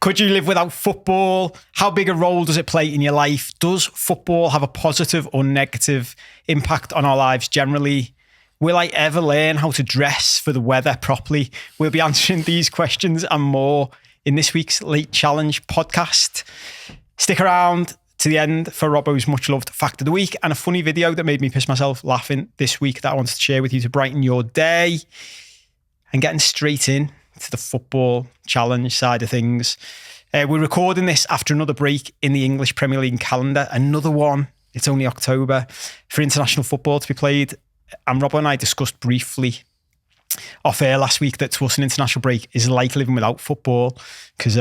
Could you live without football? How big a role does it play in your life? Does football have a positive or negative impact on our lives generally? Will I ever learn how to dress for the weather properly? We'll be answering these questions and more in this week's Late Challenge podcast. Stick around to the end for Robbo's much loved fact of the week and a funny video that made me piss myself laughing this week that I wanted to share with you to brighten your day. And getting straight in to the football challenge side of things. We're recording this after another break in the English Premier League calendar. Another one. It's only October for international football to be played. And Robbo and I discussed briefly off air last week that to us an international break is like living without football because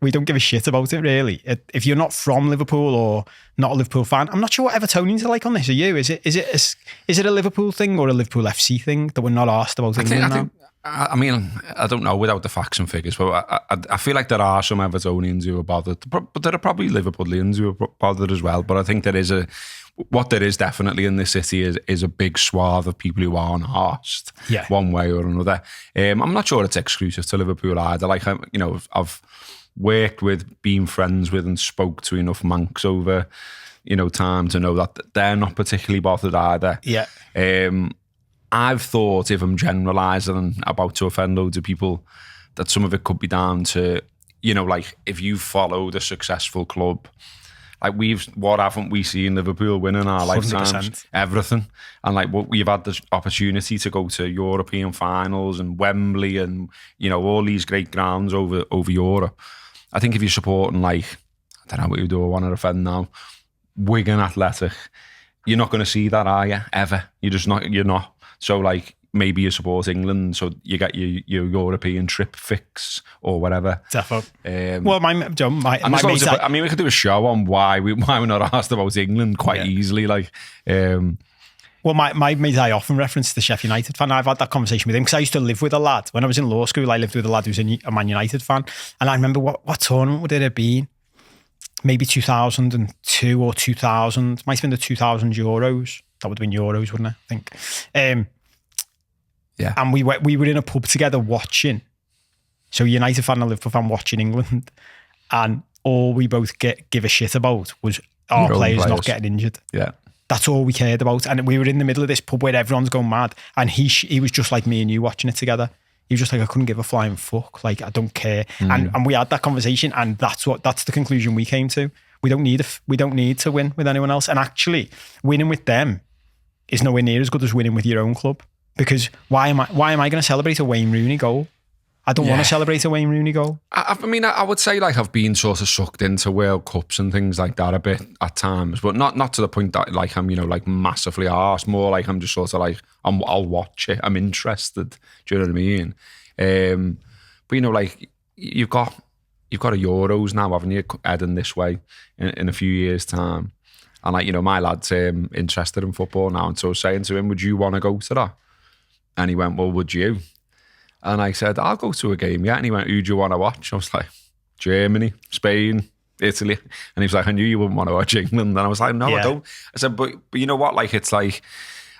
we don't give a shit about it really. If you're not from Liverpool or not a Liverpool fan, I'm not sure what Evertonians are like on this. Are you? Is it a Liverpool thing or a Liverpool FC thing that we're not asked about England now? I mean, I don't know without the facts and figures, but I feel like there are some Evertonians who are bothered, but there are probably Liverpoolians who are bothered as well. But I think there is definitely in this city is a big swath of people who aren't arsed one way or another. I'm not sure it's exclusive to Liverpool either. Like, I've worked with, been friends with and spoke to enough Mancs over, time to know that they're not particularly bothered either. Yeah. I've thought, if I'm generalising and about to offend loads of people, that some of it could be down to, like if you followed a successful club, like what haven't we seen Liverpool win in our lifetimes? 100%. Everything. And like we've had the opportunity to go to European finals and Wembley and, all these great grounds over Europe. I think if you're supporting like, I don't know what you do, I want to offend now, Wigan Athletic, you're not going to see that, are you? Ever. You're not. So like maybe you support England, so you get your European trip fix or whatever. Definitely. Well, my mate, I mean, we could do a show on why we're not asked about England quite easily. Like, well, my mate, I often reference the Sheffield United fan. I've had that conversation with him because I used to live with a lad when I was in law school. I lived with a lad who's a Man United fan, and I remember what tournament would it have been? Maybe 2002 or 2000. Might have been the 2000 Euros. That would have been Euros, wouldn't it? I think. Yeah. And we were in a pub together watching. So United fan and Liverpool fan watching England, and all we both give a shit about was our players not getting injured. Yeah. That's all we cared about. And we were in the middle of this pub where everyone's going mad, and he was just like me and you watching it together. He was just like, I couldn't give a flying fuck. Like, I don't care. And we had that conversation, and that's the conclusion we came to. We don't need to win with anyone else. And actually, winning with them is nowhere near as good as winning with your own club. Because why am I going to celebrate a Wayne Rooney goal? I don't want to celebrate a Wayne Rooney goal. I mean, I would say like I've been sort of sucked into World Cups and things like that a bit at times, but not to the point that like I'm like massively arsed. More like I'm just sort of like I'll watch it. I'm interested. Do you know what I mean? But like you've got a Euros now, haven't you? Heading this way in a few years' time, and like my lad's interested in football now, and so I was saying to him, "Would you want to go to that?" And he went, "Well, would you?" And I said, "I'll go to a game, yeah." And he went, "Who do you want to watch?" I was like, "Germany, Spain, Italy." And he was like, "I knew you wouldn't want to watch England." And I was like, "No, I don't." I said, but you know what? Like, it's like,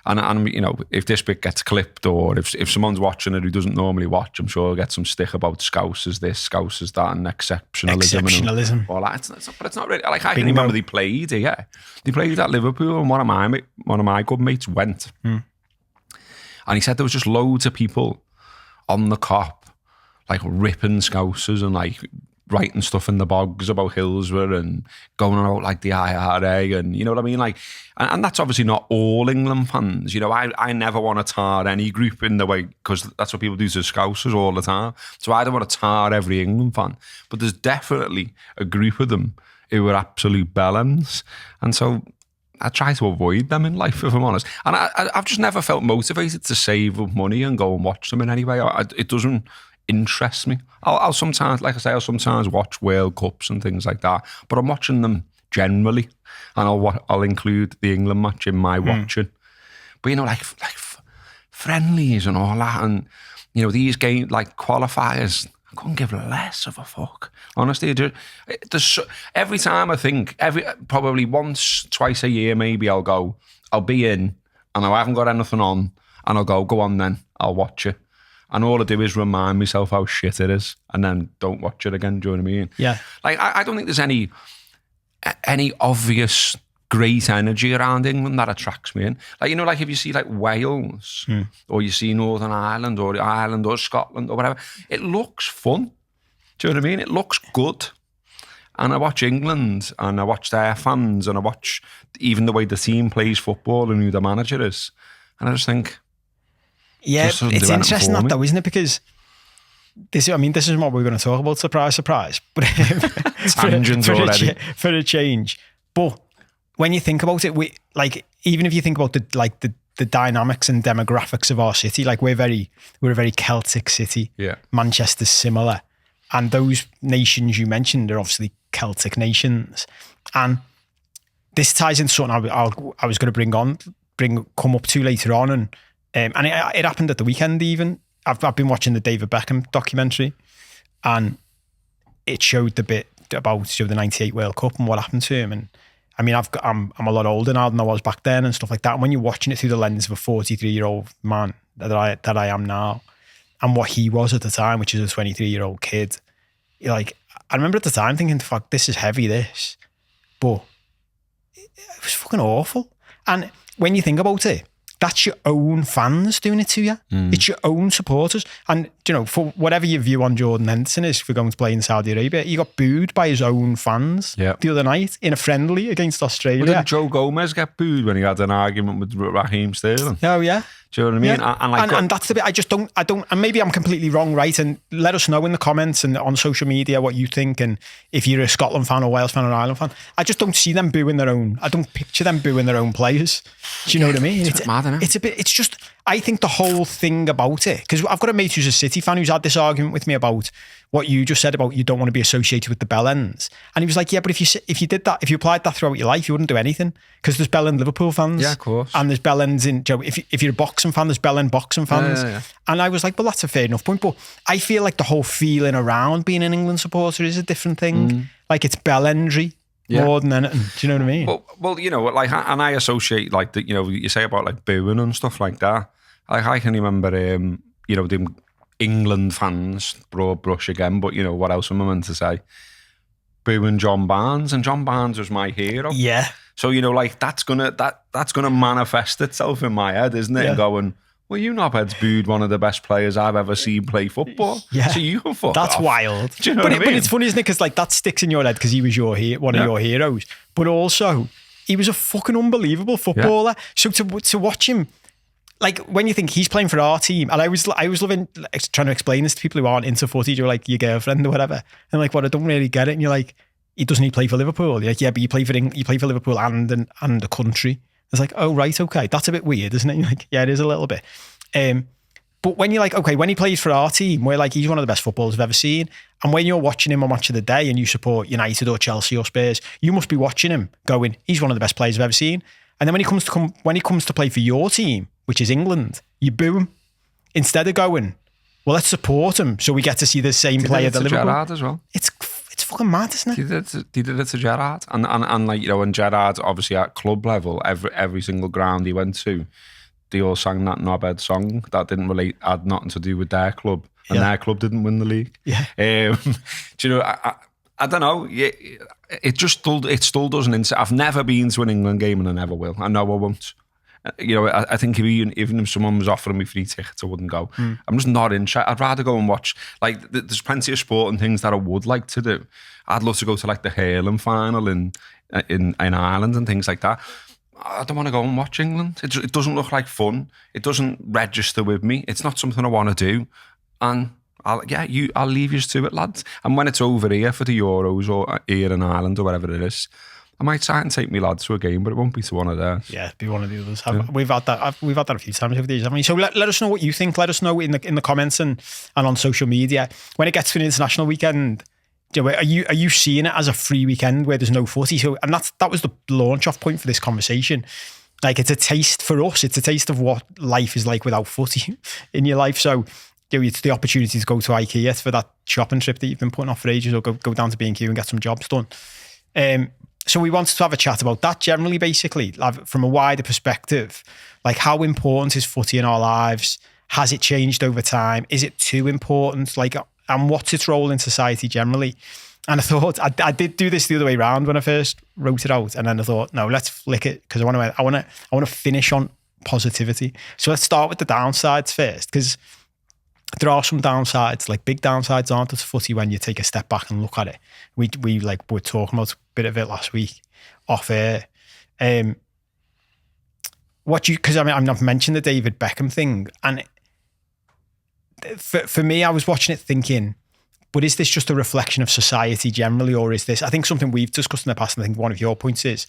and if this bit gets clipped or if someone's watching it who doesn't normally watch, I'm sure I'll get some stick about Scousers this, Scousers that, and exceptionalism. And all that. But it's not really, like, I can remember they played, They played at Liverpool, and one of my good mates went. And he said there was just loads of people on the cop, like ripping Scousers and like writing stuff in the bogs about Hillsborough and going on about like the IRA and you know what I mean? Like, and that's obviously not all England fans. I never want to tar any group in the way, because that's what people do to Scousers all the time. So I don't want to tar every England fan, but there's definitely a group of them who are absolute bellends. And so I try to avoid them in life, if I'm honest. And I've just never felt motivated to save up money and go and watch them in any way. It doesn't interest me. I'll sometimes, like I say, I'll sometimes watch World Cups and things like that, but I'm watching them generally, and I'll include the England match in my watching. But like friendlies and all that, and these games like qualifiers, I couldn't give less of a fuck. Honestly, every time I think, probably once, twice a year, maybe I'll be in, and I haven't got anything on, and I'll go on then, I'll watch it. and all I do is remind myself how shit it is, and then don't watch it again. Do you know what I mean? Yeah. Like I don't think there's any obvious great energy around England that attracts me in. Like, you know, like if you see like Wales or you see Northern Ireland or Scotland or whatever, it looks fun. Do you know what I mean? It looks good. And I watch England and I watch their fans and I watch even the way the team plays football and who the manager is. And I just think, yeah, it's interesting that though, isn't it? Because this is what we're going to talk about. Surprise, surprise. But tangents already for a change. But when you think about it, even if you think about the dynamics and demographics of our city, like we're a very Celtic city. Yeah. Manchester's similar. And those nations you mentioned are obviously Celtic nations. And this ties into something I was going to come up to later on. And it happened at the weekend even. I've been watching the David Beckham documentary, and it showed the bit about the 98 World Cup and what happened to him. And I mean, I'm a lot older now than I was back then and stuff like that. And when you're watching it through the lens of a 43-year-old man that I am now, and what he was at the time, which is a 23-year-old kid, like, I remember at the time thinking, fuck, this is heavy, this. But it was fucking awful. And when you think about it, that's your own fans doing it to you. It's your own supporters. And, you know, for whatever your view on Jordan Henderson is for going to play in Saudi Arabia, he got booed by his own fans the other night in a friendly against Australia. Well, didn't Joe Gomez get booed when he had an argument with Raheem Sterling? Oh, yeah. Do you know what I mean? Yeah. And that's the bit I don't, and maybe I'm completely wrong, right? And let us know in the comments and on social media what you think. And if you're a Scotland fan or Wales fan or Ireland fan, I just don't see them booing their own. I don't picture them booing their own players. Do you know what I mean? It's mad, isn't it? It's just, I think the whole thing about it, because I've got a mate who's a City fan who's had this argument with me about what you just said about you don't want to be associated with the bell ends. And he was like, yeah, but if you did that, if you applied that throughout your life, you wouldn't do anything, because there's bell end Liverpool fans. Yeah, of course. And there's bell ends in, if you're a boxing fan, there's bell end boxing fans. Yeah. And I was like, well, that's a fair enough point. But I feel like the whole feeling around being an England supporter is a different thing. Like it's bell endry more than anything. Do you know what I mean? Well, you know, like, and I associate like the, you know, you say about like booing and stuff like that. I can remember, you know, the England fans, broad brush again, but you know, what else am I meant to say? Booing John Barnes, and John Barnes was my hero. Yeah. So, you know, like that's gonna manifest itself in my head, isn't it? Yeah. And going, well, you knobheads booed one of the best players I've ever seen play football. Yeah. So you can fuck That's off. wild. Do you know what I mean? But it's funny, isn't it? Because like that sticks in your head because he was one of your heroes. But also, he was a fucking unbelievable footballer. Yeah. So to watch him, like when you think he's playing for our team, and I was loving trying to explain this to people who aren't into footy, or like your girlfriend or whatever, and like, well, I don't really get it. And you're like, doesn't he play for Liverpool? You're like, yeah, but you play for Liverpool and the country. It's like, oh right, okay, that's a bit weird, isn't it? You're like, yeah, it is a little bit. But when you're like, okay, when he plays for our team, we're like, he's one of the best footballers I've ever seen. And when you're watching him on Match of the Day and you support United or Chelsea or Spurs, you must be watching him going, he's one of the best players I've ever seen. And then when he comes to play for your team, which is England, you boo him instead of going, well, let's support him so we get to see the same player that Liverpool. Gerrard as well. It's fucking mad, isn't it? He did it to Gerrard, and like, you know, and Gerrard obviously at club level, every single ground he went to, they all sang that knobhead song that had nothing to do with their club, and their club didn't win the league. Yeah. Do you know? I don't know. It still doesn't. I've never been to an England game, and I never will. I know I won't. You know, I think even if someone was offering me free tickets, I wouldn't go. I'm just not interested. I'd rather go and watch. Like, there's plenty of sport and things that I would like to do. I'd love to go to like the hurling final in Ireland and things like that. I don't want to go and watch England. It doesn't look like fun. It doesn't register with me. It's not something I want to do. And I'll leave you to it, lads. And when it's over here for the Euros or here in Ireland or whatever it is, I might try and take me lads to a game, but it won't be to one of theirs. Yeah, it'd be one of the others. Yeah. We've had that a few times over these, haven't we? So let us know what you think. Let us know in the comments and on social media. When it gets to an international weekend, are you seeing it as a free weekend where there's no footy? So, and that was the launch off point for this conversation. Like, it's a taste for us. It's a taste of what life is like without footy in your life. So, it's the opportunity to go to IKEA for that shopping trip that you've been putting off for ages, or go down to B&Q and get some jobs done. So we wanted to have a chat about that generally, basically, from a wider perspective. Like, how important is footy in our lives? Has it changed over time? Is it too important? Like, and what's its role in society generally? And I thought I did do this the other way around when I first wrote it out, and then I thought, no, let's flick it because I want to finish on positivity. So let's start with the downsides first, because there are some downsides, like big downsides aren't as footy when you take a step back and look at it. We like were talking about a bit of it last week off air. Because I've mentioned the David Beckham thing, and for me, I was watching it thinking, but is this just a reflection of society generally, or is this, I think something we've discussed in the past, and I think one of your points is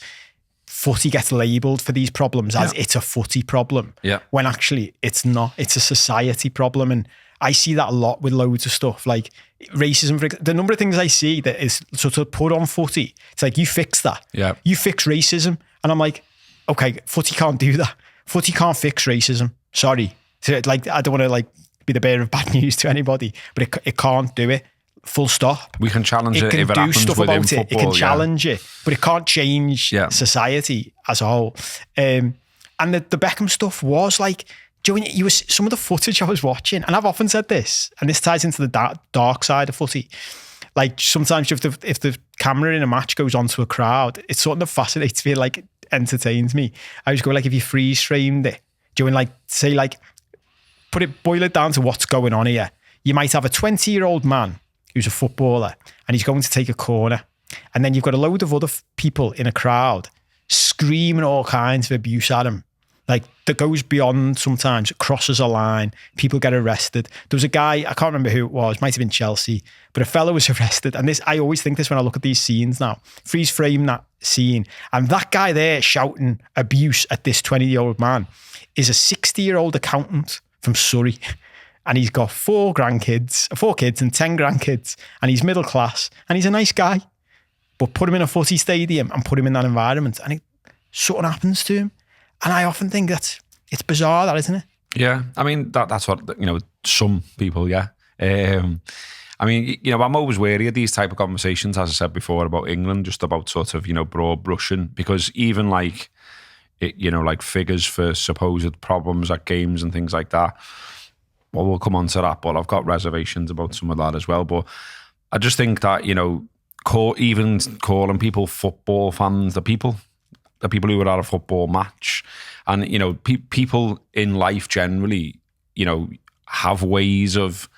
footy gets labelled for these problems as it's a footy problem, when actually it's not. It's a society problem, and I see that a lot with loads of stuff like racism. The number of things I see that is sort of put on footy, it's like, you fix that. You fix racism. And I'm like, okay, footy can't do that. Footy can't fix racism. Sorry. So, like, I don't want to like be the bearer of bad news to anybody, but it can't do it. Full stop. We can challenge it if it happens stuff within about football. It can challenge it, but it can't change society as a whole. And the Beckham stuff was like, you were some of the footage I was watching, and I've often said this, and this ties into the dark side of footy. Like, sometimes if the camera in a match goes onto a crowd, it sort of fascinates me, like entertains me. I just go like, if you freeze framed it, doing like, say like, boil it down to what's going on here. You might have a 20-year-old man who's a footballer, and he's going to take a corner, and then you've got a load of other people in a crowd screaming all kinds of abuse at him, like that goes beyond, sometimes it crosses a line, people get arrested. There was a guy, I can't remember who it was, might have been Chelsea, but a fellow was arrested, and this, I always think this when I look at these scenes now, freeze frame that scene, and that guy there shouting abuse at this 20-year-old man is a 60-year-old accountant from Surrey. And he's got 4 kids and 10 grandkids, and he's middle class, and he's a nice guy. But put him in a footy stadium and put him in that environment, and something happens to him. And I often think it's bizarre, that, isn't it? Yeah, I mean that's what, you know, some people. Yeah, I mean, you know, I'm always wary of these type of conversations, as I said before about England, just about sort of, you know, broad brushing, because even like, you know, like figures for supposed problems at games and things like that. Well, we'll come on to that, but I've got reservations about some of that as well. But I just think that, you know, even calling people football fans, the people who were at a football match, and, you know, people in life generally, you know, have ways of,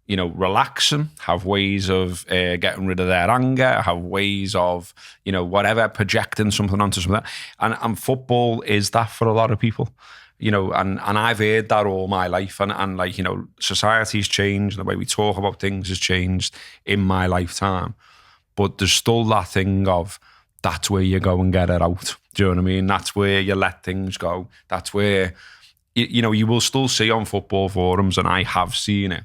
you know, relaxing, have ways of getting rid of their anger, have ways of, you know, whatever, projecting something onto something. And football is that for a lot of people. You know, and I've heard that all my life, and like, you know, society's changed, the way we talk about things has changed in my lifetime, but there's still that thing of, that's where you go and get it out. Do you know what I mean? That's where you let things go. That's where, you know, you will still see on football forums, and I have seen it,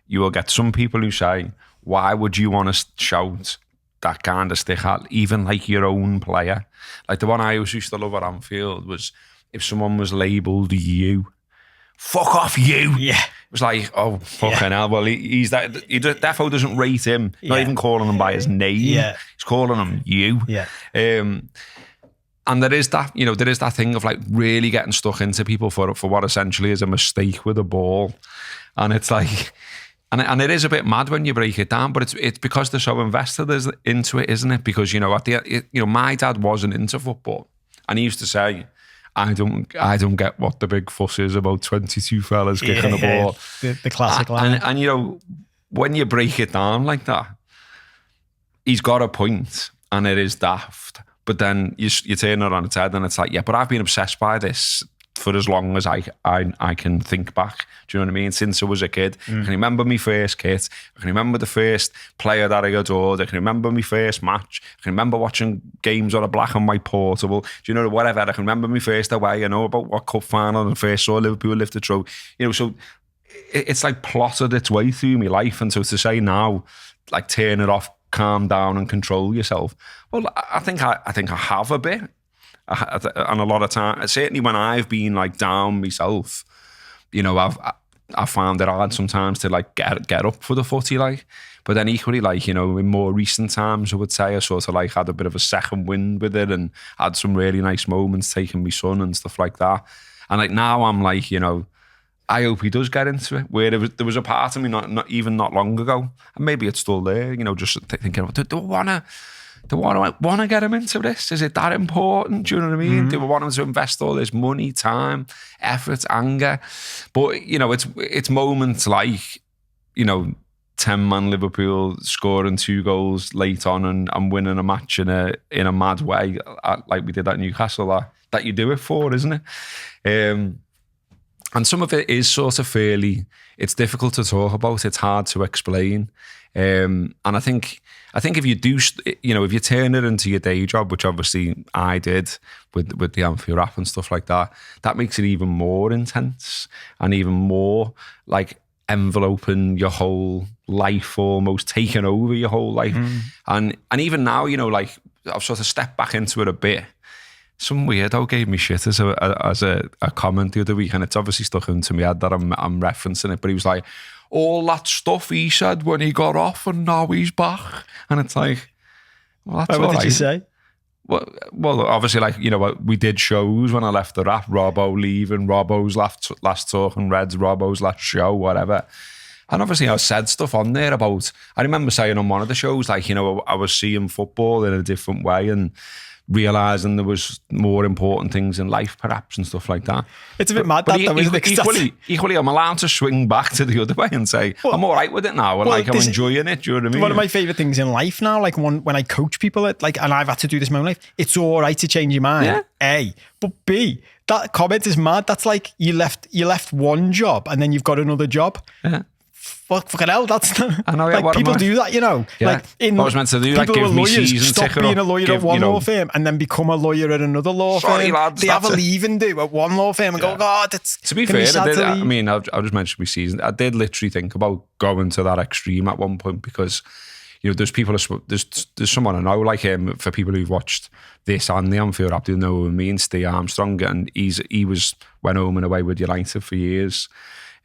you will get some people who say, why would you want to shout that kind of stick at even like your own player? Like the one I always used to love at Anfield was, if someone was labelled you, fuck off you. Yeah. It was like, oh, fucking hell. Well, he's that. He defo doesn't rate him. Not even calling him by his name. Yeah. He's calling him you. Yeah. And there is that, you know, there is that thing of like really getting stuck into people for what essentially is a mistake with a ball. And it's like, and it is a bit mad when you break it down, but it's because they're so invested into it, isn't it? Because, you know, my dad wasn't into football, and he used to say, I don't get what the big fuss is about 22 fellas kicking the ball. The classic line. And, you know, when you break it down like that, he's got a point, and it is daft. But then you turn it on its head, and it's like, yeah, but I've been obsessed by this for as long as I can think back. Do you know what I mean? Since I was a kid. I can remember my first kit. I can remember the first player that I adored. I can remember my first match. I can remember watching games on a black and white portable. Do you know, whatever. I can remember my first away. I know about what cup final and first saw Liverpool lift the trophy. You know, so it's like plotted its way through my life. And so to say now, like, turn it off, calm down and control yourself. Well, I think I have a bit. And a lot of time, certainly when I've been like down myself, you know, I've found it hard sometimes to like get up for the footy, like. But then equally, like, you know, in more recent times, I would say I sort of like had a bit of a second wind with it, and had some really nice moments taking my son and stuff like that. And like now I'm like, you know, I hope he does get into it. Where there was a part of me not even not long ago, and maybe it's still there, just thinking, do I want to get him into this? Is it that important? Do you know what I mean? Do I want him to invest all this money, time, effort, anger? But, it's moments like, 10-man Liverpool scoring 2 goals late on and winning a match in a mad way, like we did at Newcastle, that you do it for, isn't it? And some of it is sort of it's difficult to talk about. It's hard to explain. And I think if you do, if you turn it into your day job, which obviously I did with the Anfield app and stuff like that, that makes it even more intense and even more like enveloping your whole life, almost taking over your whole life. And even now, like I've sort of stepped back into it a bit. Some weirdo gave me shit as a comment the other week, and it's obviously stuck into my head that I'm referencing it, but he was like, all that stuff he said when he got off and now he's back. And it's like, well, that's all right. What did you say? Well, obviously, like, we did shows when I left the rap, Robbo leaving, Robbo's last Talking Reds, Robbo's last show, whatever. And obviously I said stuff on there about, I remember saying on one of the shows, like, I was seeing football in a different way and realising there was more important things in life, perhaps, and stuff like that. It's a bit mad, that though, isn't it? Equally, I'm allowed to swing back to the other way and say, I'm all right with it now, and I'm enjoying it. Do you know what I mean? One of my favourite things in life now, like when I coach people, and I've had to do this in my own life, it's all right to change your mind, yeah. A. But B, that comment is mad. That's like you left one job and then you've got another job. Yeah. Fucking hell, that's I know, yeah, like people do that, Yeah. Like I was meant to do, people like, give who are me lawyers season stop ticket being a lawyer at one law firm and then become a lawyer at another law firm. Lads, they have a leaving do at one law firm and go, God, it's to be fair. I'll just mention my season. I did literally think about going to that extreme at one point because there's people. There's someone I know like him. For people who've watched this and the Anfield app, they know me and Steve Armstrong, and he went home and away with United for years.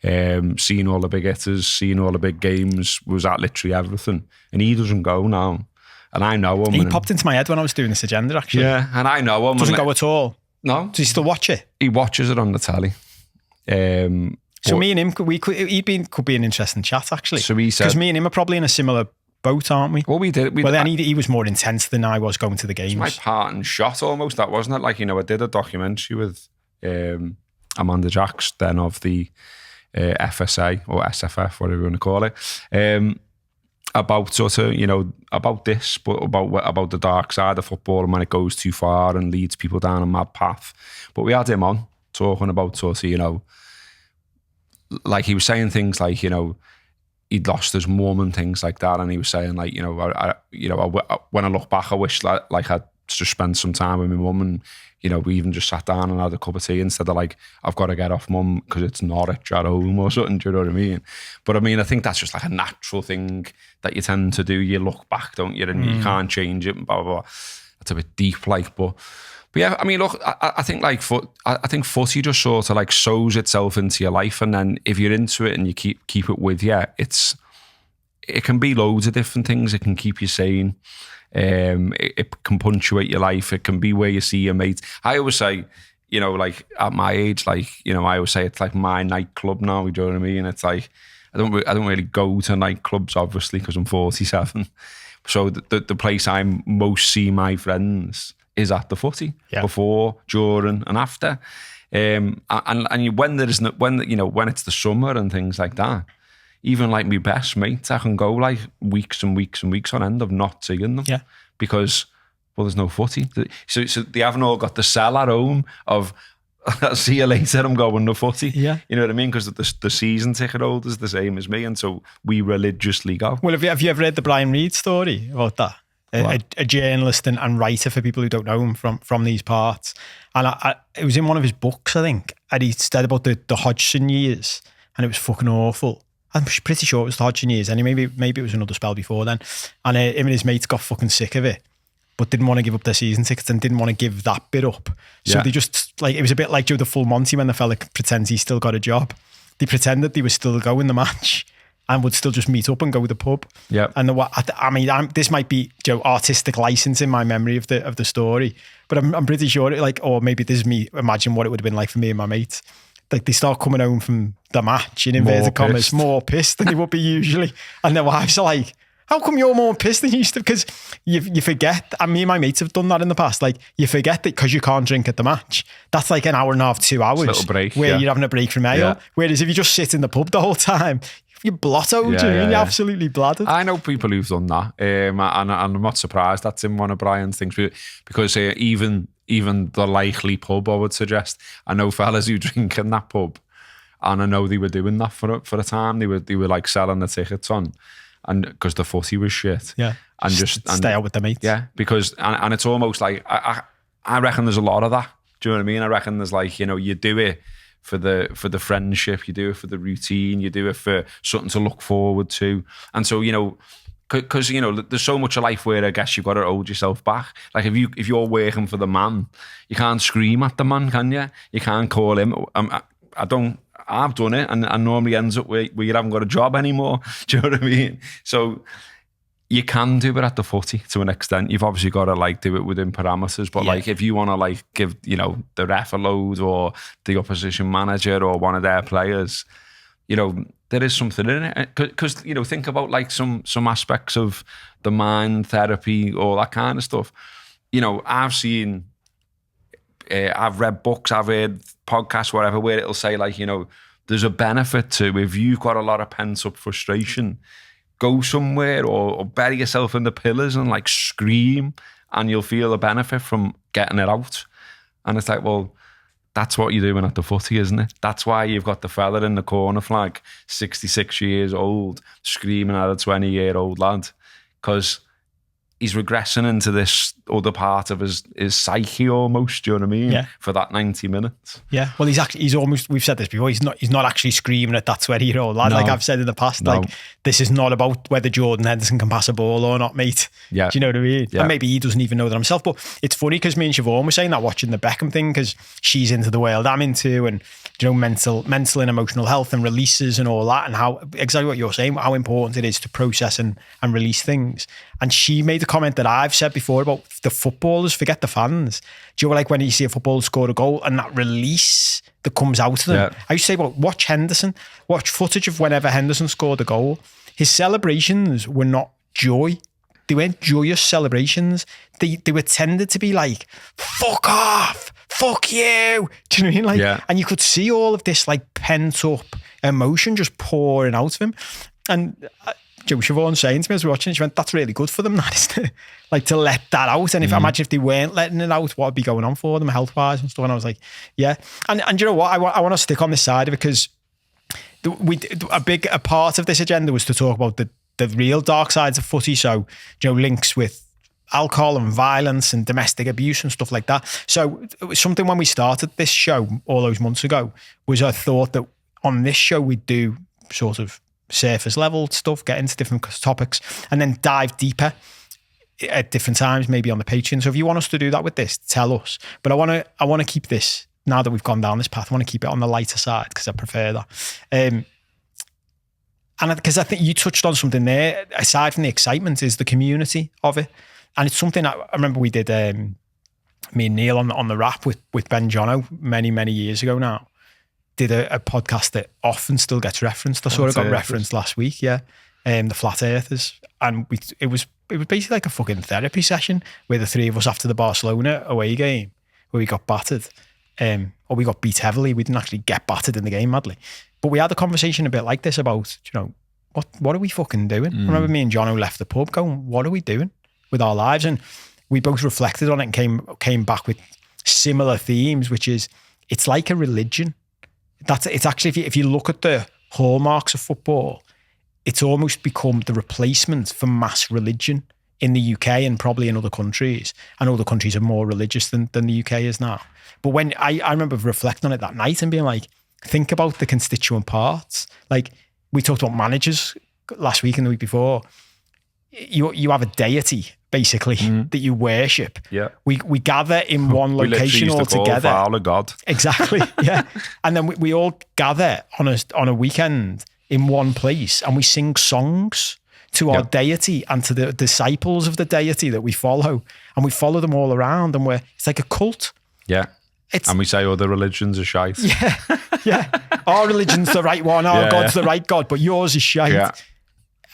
Seeing all the big hitters, seeing all the big games, was at literally everything. And he doesn't go now. And I know him. He popped into my head when I was doing this agenda, actually. Yeah, and I know him. Doesn't go at all. No. Does he still watch it? He watches it on the telly. So me and him, could be an interesting chat, actually. So he said, because me and him are probably in a similar boat, aren't we? Well, we did. Then he was more intense than I was going to the games. It was my part and shot almost, that wasn't it? Like, I did a documentary with Amanda Jacks, then of the FSA or SFF, whatever you want to call it, about sort of, about this, but about the dark side of football and when it goes too far and leads people down a mad path. But we had him on talking about sort of, like he was saying things like, he'd lost his mum and things like that, and he was saying like, when I look back, I wish like I'd just spent some time with my mum and we even just sat down and had a cup of tea instead of like, I've got to get off mum because it's Norwich at home or something. Do you know what I mean? But I think that's just like a natural thing that you tend to do. You look back, don't you? And you can't change it and blah, blah, blah. It's a bit deep, like, but yeah, I mean, look, I think like I think footy just sort of like sows itself into your life, and then if you're into it and you keep it with you, it can be loads of different things. It can keep you sane. It can punctuate your life. It can be where you see your mates. I always say, like at my age, like, I always say it's like my nightclub now. You know what I mean? It's like I don't really go to nightclubs, obviously, because I'm 47. So the place I most see my friends is at the footy, before, during, and after. And when it's the summer and things like that, even like my best mates, I can go like weeks and weeks and weeks on end of not seeing them. Yeah. Because, well, there's no footy. So they haven't all got the cell at home of, I'll see you later, I'm going to footy. Yeah. You know what I mean? Because the season ticket holder's the same as me, and so we religiously go. Well, have you ever read the Brian Reed story about that? A journalist and writer, for people who don't know him from these parts. And it was in one of his books, I think, and he said about the Hodgson years, and it was fucking awful. I'm pretty sure it was the Hodgson years, and maybe it was another spell before then. And him and his mates got fucking sick of it, but didn't want to give up their season tickets and didn't want to give that bit up. So they just, like, it was a bit like Joe the Full Monty when the fella pretends he's still got a job. They pretended they were still going the match and would still just meet up and go to the pub. Yeah. And this might be artistic license in my memory of the story, but I'm pretty sure or maybe this is me imagine what it would have been like for me and my mate. like they start coming home from the match in inverted commas, more pissed than they would be usually. And their wives are like, how come you're more pissed than you used to? Because you forget, and me and my mates have done that in the past, like you forget that because you can't drink at the match, that's like an hour and a half, 2 hours. Little break, where you're having a break from ale. Yeah. Whereas if you just sit in the pub the whole time, you're blottoed, you're absolutely bladdered. I know people who've done that, and I'm not surprised that's in one of Brian's things, because even the likely pub, I would suggest, I know fellas who drink in that pub, and I know they were doing that for a time. They were like selling the tickets on, and because the footy was shit, and just stay out with the mates, because and it's almost like I reckon there's a lot of that. Do you know what I mean? I reckon there's like, you do it for the friendship, you do it for the routine, you do it for something to look forward to, and so because there's so much of life where I guess you've got to hold yourself back. Like if you're working for the man, you can't scream at the man, can you? You can't call him. I've done it, and normally ends up where you haven't got a job anymore. Do you know what I mean? So you can do it at the footy to an extent. You've obviously got to like do it within parameters. But like if you want to like give the ref a load, or the opposition manager, or one of their players, there is something in it. Because think about like some aspects of the mind, therapy, all that kind of stuff. I've read books, I've heard podcasts, whatever, where it'll say like, there's a benefit to, if you've got a lot of pent up frustration, go somewhere or bury yourself in the pillars and like scream, and you'll feel a benefit from getting it out. And it's like, well, that's what you're doing at the footy, isn't it? That's why you've got the fella in the corner flag, 66 years old, screaming at a 20-year-old lad, because he's regressing into this other part of his psyche almost, do you know what I mean? Yeah. For that 90 minutes. Yeah. Well, he's almost, we've said this before, he's not actually screaming at that 20-year-old lad. No. Like I've said in the past, like this is not about whether Jordan Henderson can pass a ball or not, mate. Yeah. Do you know what I mean? Yeah. And maybe he doesn't even know that himself, but it's funny because me and Siobhan were saying that watching the Beckham thing, because she's into the world I'm into, and mental and emotional health and releases and all that, and how exactly what you're saying, how important it is to process and release things. And she made a comment that I've said before about the footballers, forget the fans. Do you know, like when you see a footballer score a goal and that release that comes out of them? Yeah. I used to say, well, watch Henderson, watch footage of whenever Henderson scored a goal. His celebrations were not joy. They weren't joyous celebrations. They were tended to be like, fuck off, fuck you. Do you know what I mean? Like, and you could see all of this like pent up emotion just pouring out of him. And Siobhan saying to me as we were watching, she went, that's really good for them, that, isn't it? Like to let that out. And if I imagine if they weren't letting it out, what would be going on for them health wise and stuff. And I was like, yeah. And you know what? I want to stick on this side of it, because a part of this agenda was to talk about the real dark sides of footy. So, links with alcohol and violence and domestic abuse and stuff like that. So it was something when we started this show all those months ago, was I thought that on this show we'd do sort of surface level stuff, get into different topics, and then dive deeper at different times, maybe on the Patreon. So if you want us to do that with this, tell us. But I want to keep this, now that we've gone down this path, I want to keep it on the lighter side, because I prefer that. And because I think you touched on something there, aside from the excitement, is the community of it. And it's something I remember we did, me and Neil on the rap with Ben Jono many, many years ago now. Did a podcast that often still gets referenced. I saw it got referenced last week, the Flat Earthers. And it was basically like a fucking therapy session where the three of us after the Barcelona away game, where we got battered, or we got beat heavily. We didn't actually get battered in the game madly. But we had a conversation a bit like this about, what are we fucking doing? I remember me and Jono left the pub going, what are we doing with our lives? And we both reflected on it and came back with similar themes, which is, it's like a religion. It's actually, if you look at the hallmarks of football, it's almost become the replacement for mass religion in the UK and probably in other countries. And other countries are more religious than the UK is now. But when I remember reflecting on it that night and being like, think about the constituent parts. Like we talked about managers last week and the week before. You have a deity basically that you worship. Yeah, we gather in one location all together. Our God. Exactly. Yeah, and then we all gather on a weekend in one place, and we sing songs to our deity and to the disciples of the deity that we follow, and we follow them all around, and it's like a cult. Yeah. And we say other religions are shite. Yeah. Our religion's the right one. Our Yeah. God's the right God, but yours is shite. Yeah.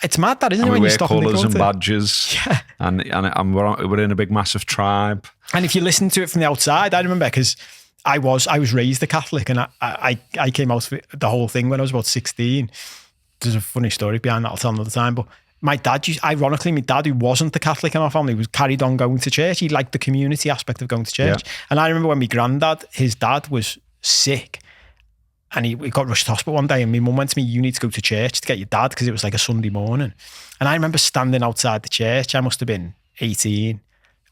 It's mad, that, isn't And it? we When you wear stop and think colours and about it. badges. Yeah. And we're in a big, massive tribe. And if you listen to it from the outside, I remember, because I was raised a Catholic, and I came out of the whole thing when I was about 16. There's a funny story behind that, I'll tell another time. But my dad, ironically, my dad, who wasn't the Catholic in our family, was carried on going to church. He liked the community aspect of going to church. Yeah. And I remember when my granddad, his dad, was sick, and he got rushed to hospital one day, and my mum went to me, you need to go to church to get your dad, because it was like a Sunday morning. And I remember standing outside the church. I must have been 18.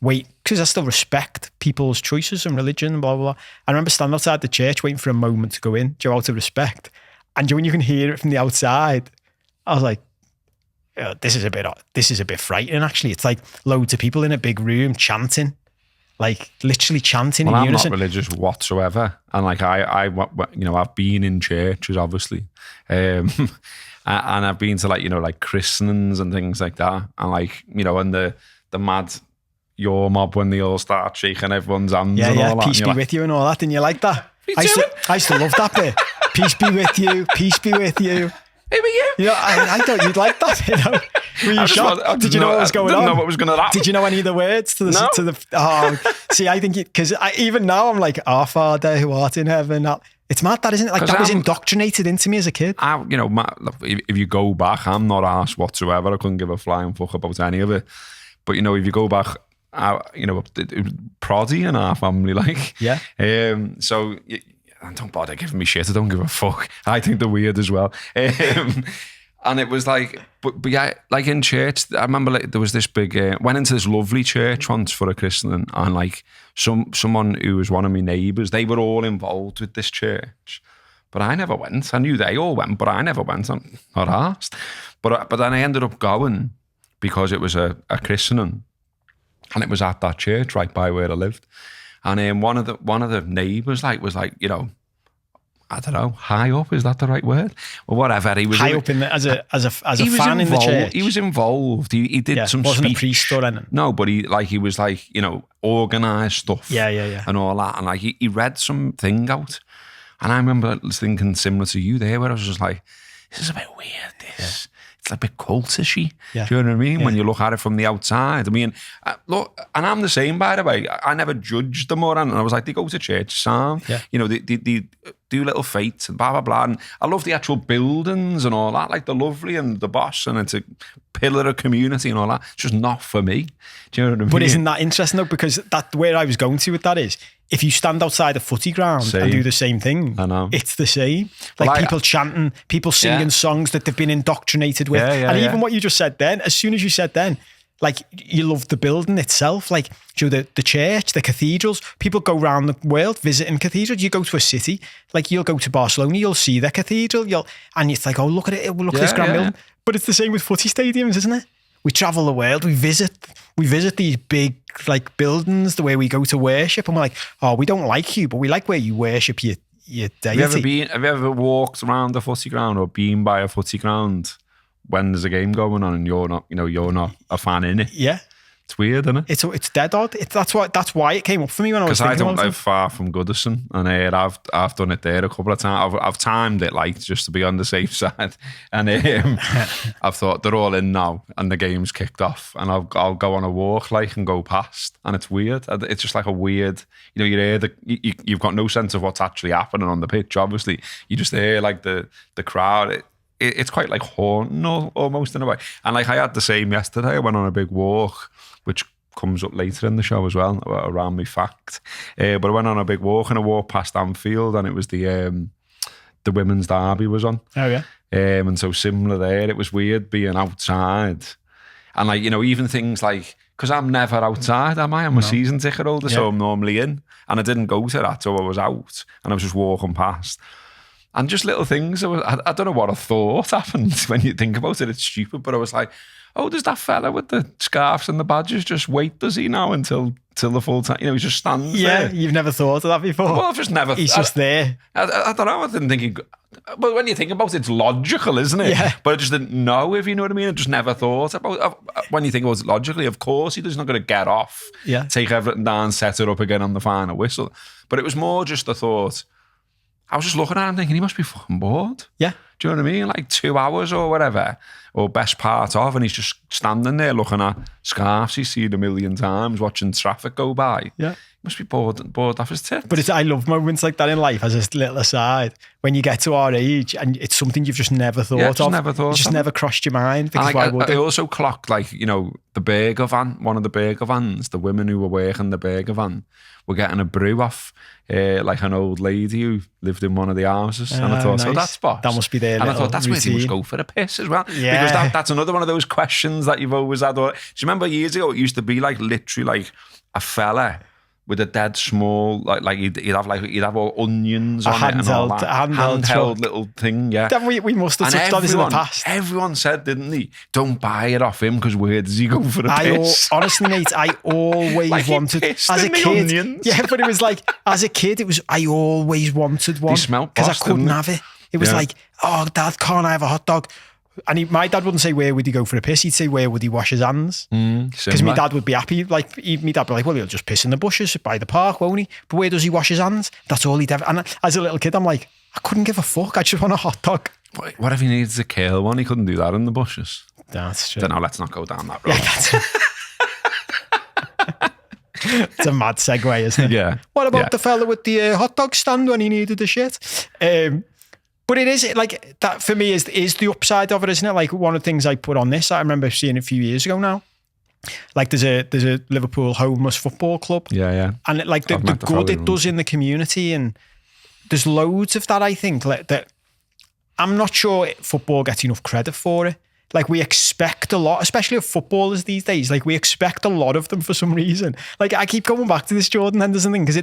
Wait, because I still respect people's choices and religion and blah, blah, blah. I remember standing outside the church waiting for a moment to go in, out of respect. And when you can hear it from the outside, I was like, oh, this is a bit frightening, actually. It's like loads of people in a big room chanting, like literally chanting in unison. I'm not religious whatsoever. And like I've been in churches, obviously. And I've been to like christenings and things like that. And like, and the mad your mob when they all start shaking everyone's hands and all that. Peace be with you and all that. Didn't you like that? I used to love that bit. Peace be with you. Peace be with you. Who are you? I thought you'd like that. Were you shocked? Did you know what was going on? I didn't know what was going to happen. Did you know any of the words to the? No. To the see, I think because even now I'm like, Our Father who art in heaven. It's mad, that, isn't it? Like, that was indoctrinated into me as a kid. If you go back, I'm not arsed whatsoever. I couldn't give a flying fuck about any of it. But if you go back, it was proddy in our family, like. Yeah. So. And don't bother giving me shit. I don't give a fuck. I think they're weird as well. And it was like, but yeah, like in church, I remember there was this big, went into this lovely church once for a christening, and like someone who was one of my neighbours, they were all involved with this church. But I never went. I knew they all went, but I never went. I'm not asked. But then I ended up going because it was a christening, and it was at that church right by where I lived. And one of the neighbours was like, I don't know, high up, is that the right word? Or whatever. He was high up as a fan in the church. He was involved. He did some wasn't speech. A priest or anything. No, but he was like, organised stuff. Yeah. And all that. And like he read something out. And I remember thinking similar to you there, where I was just like, this is a bit weird, this. Yeah. It's a bit cultish-y. Yeah. Do you know what I mean? Yeah. When you look at it from the outside. I mean, look, and I'm the same, by the way. I never judged them or anything. I was like, they go to church, Sam. Yeah. They do little fates and blah, blah, blah. And I love the actual buildings and all that. Like, they're lovely and the boss, and it's a pillar of community and all that. It's just not for me. Do you know what I mean? But isn't that interesting, though? Because where I was going to with that is, if you stand outside a footy ground and do the same thing, I know. It's the same. Like, people chanting, people singing songs that they've been indoctrinated with. And even what you just said then, as soon as you said then, like, you love the building itself. Like, the church, the cathedrals. People go around the world visiting cathedrals. You go to a city, like you'll go to Barcelona, you'll see the cathedral, and it's like, oh, look at it, look at this grand building. But it's the same with footy stadiums, isn't it? We travel the world, we visit these big, like, buildings, the way we go to worship, and we're like, oh, we don't like you, but we like where you worship your deity. Have you ever walked around a footy ground or been by a footy ground when there's a game going on and you're not a fan in it? Yeah. It's weird, isn't it? It's dead odd. That's why it came up for me when I was thinking about it. Because I don't live far from Goodison, and I've done it there a couple of times. I've timed it, like, just to be on the safe side, and I've thought they're all in now and the game's kicked off, and I'll go on a walk, like, and go past, and it's weird. It's just like a weird, you hear you've got no sense of what's actually happening on the pitch. Obviously, you just hear like the crowd. It's quite like haunting almost in a way. And like, I had the same yesterday. I went on a big walk, which comes up later in the show as well, around my fact. But I went on a big walk, and I walked past Anfield, and it was the women's derby was on. Oh, yeah. And so similar there, it was weird being outside. And like, even things like, because I'm never outside, am I? I'm a season ticket holder, so I'm normally in. And I didn't go to that, so I was out, and I was just walking past. And just little things. I don't know what I thought happened when you think about it. It's stupid, but I was like, oh, does that fella with the scarves and the badges just wait, does he now, until the full time? He just stands there. Yeah, you've never thought of that before. Well, I've just never... He's just there. I don't know, I didn't think... But when you think about it, it's logical, isn't it? Yeah. But I just didn't know, if you know what I mean. I just never thought about... When you think about it logically, of course, he's not going to get off, take everything down, set it up again on the final whistle. But it was more just the thought... I was just looking at him thinking, he must be fucking bored. Yeah. Do you know what I mean? Like 2 hours or whatever, or best part of, and he's just standing there looking at scarves he's seen a million times, watching traffic go by. Yeah. He must be bored off his tits. But I love moments like that in life, as a little aside, when you get to our age and it's something you've just never thought of. It just never crossed your mind. Because why would I also clocked, like, you know, the burger van, one of the burger vans, the women who were working the burger van were getting a brew off like an old lady who lived in one of the houses. And I thought, nice. so that's boss. That must be their And I little thought, that's where they must go for a piss as well. Yeah. Because that's another one of those questions that you've always had. Do you remember years ago, it used to be like literally like a fella with a dead small, like he'd have all onions on it and all that. Handheld little thing, yeah. Then we must have touched on this in the past. Everyone said, didn't they? Don't buy it off him, because where does he go for a piss? Honestly, mate, I always like wanted, as a kid. Onions. Yeah, but it was like, as a kid, I always wanted one. They smelled because I couldn't have it. It was like, oh, Dad, can't I have a hot dog? And my dad wouldn't say, where would he go for a piss? He'd say, where would he wash his hands? Because my dad would be happy. Like, my dad would be like, well, he'll just piss in the bushes by the park, won't he? But where does he wash his hands? That's all he'd ever... And as a little kid, I'm like, I couldn't give a fuck. I just want a hot dog. What if he needs to kill one? He couldn't do that in the bushes. That's true. Don't know, let's not go down that road. Yeah, it's a mad segue, isn't it? Yeah. What about the fella with the hot dog stand when he needed the shit? But it is like that for me is the upside of it, isn't it? Like one of the things I put on this, I remember seeing a few years ago now. Like there's a Liverpool homeless football club. Yeah. And the good it does in the community, and there's loads of that, I think, that I'm not sure football gets enough credit for it. Like we expect a lot, especially of footballers these days. Like we expect a lot of them for some reason. Like I keep going back to this Jordan Henderson thing because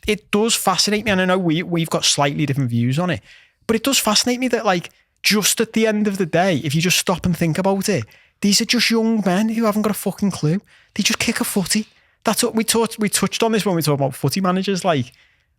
it does fascinate me. And I know we've got slightly different views on it. But it does fascinate me that, like, just at the end of the day, if you just stop and think about it, these are just young men who haven't got a fucking clue. They just kick a footy. That's what we touched on this when we talked about footy managers. Like,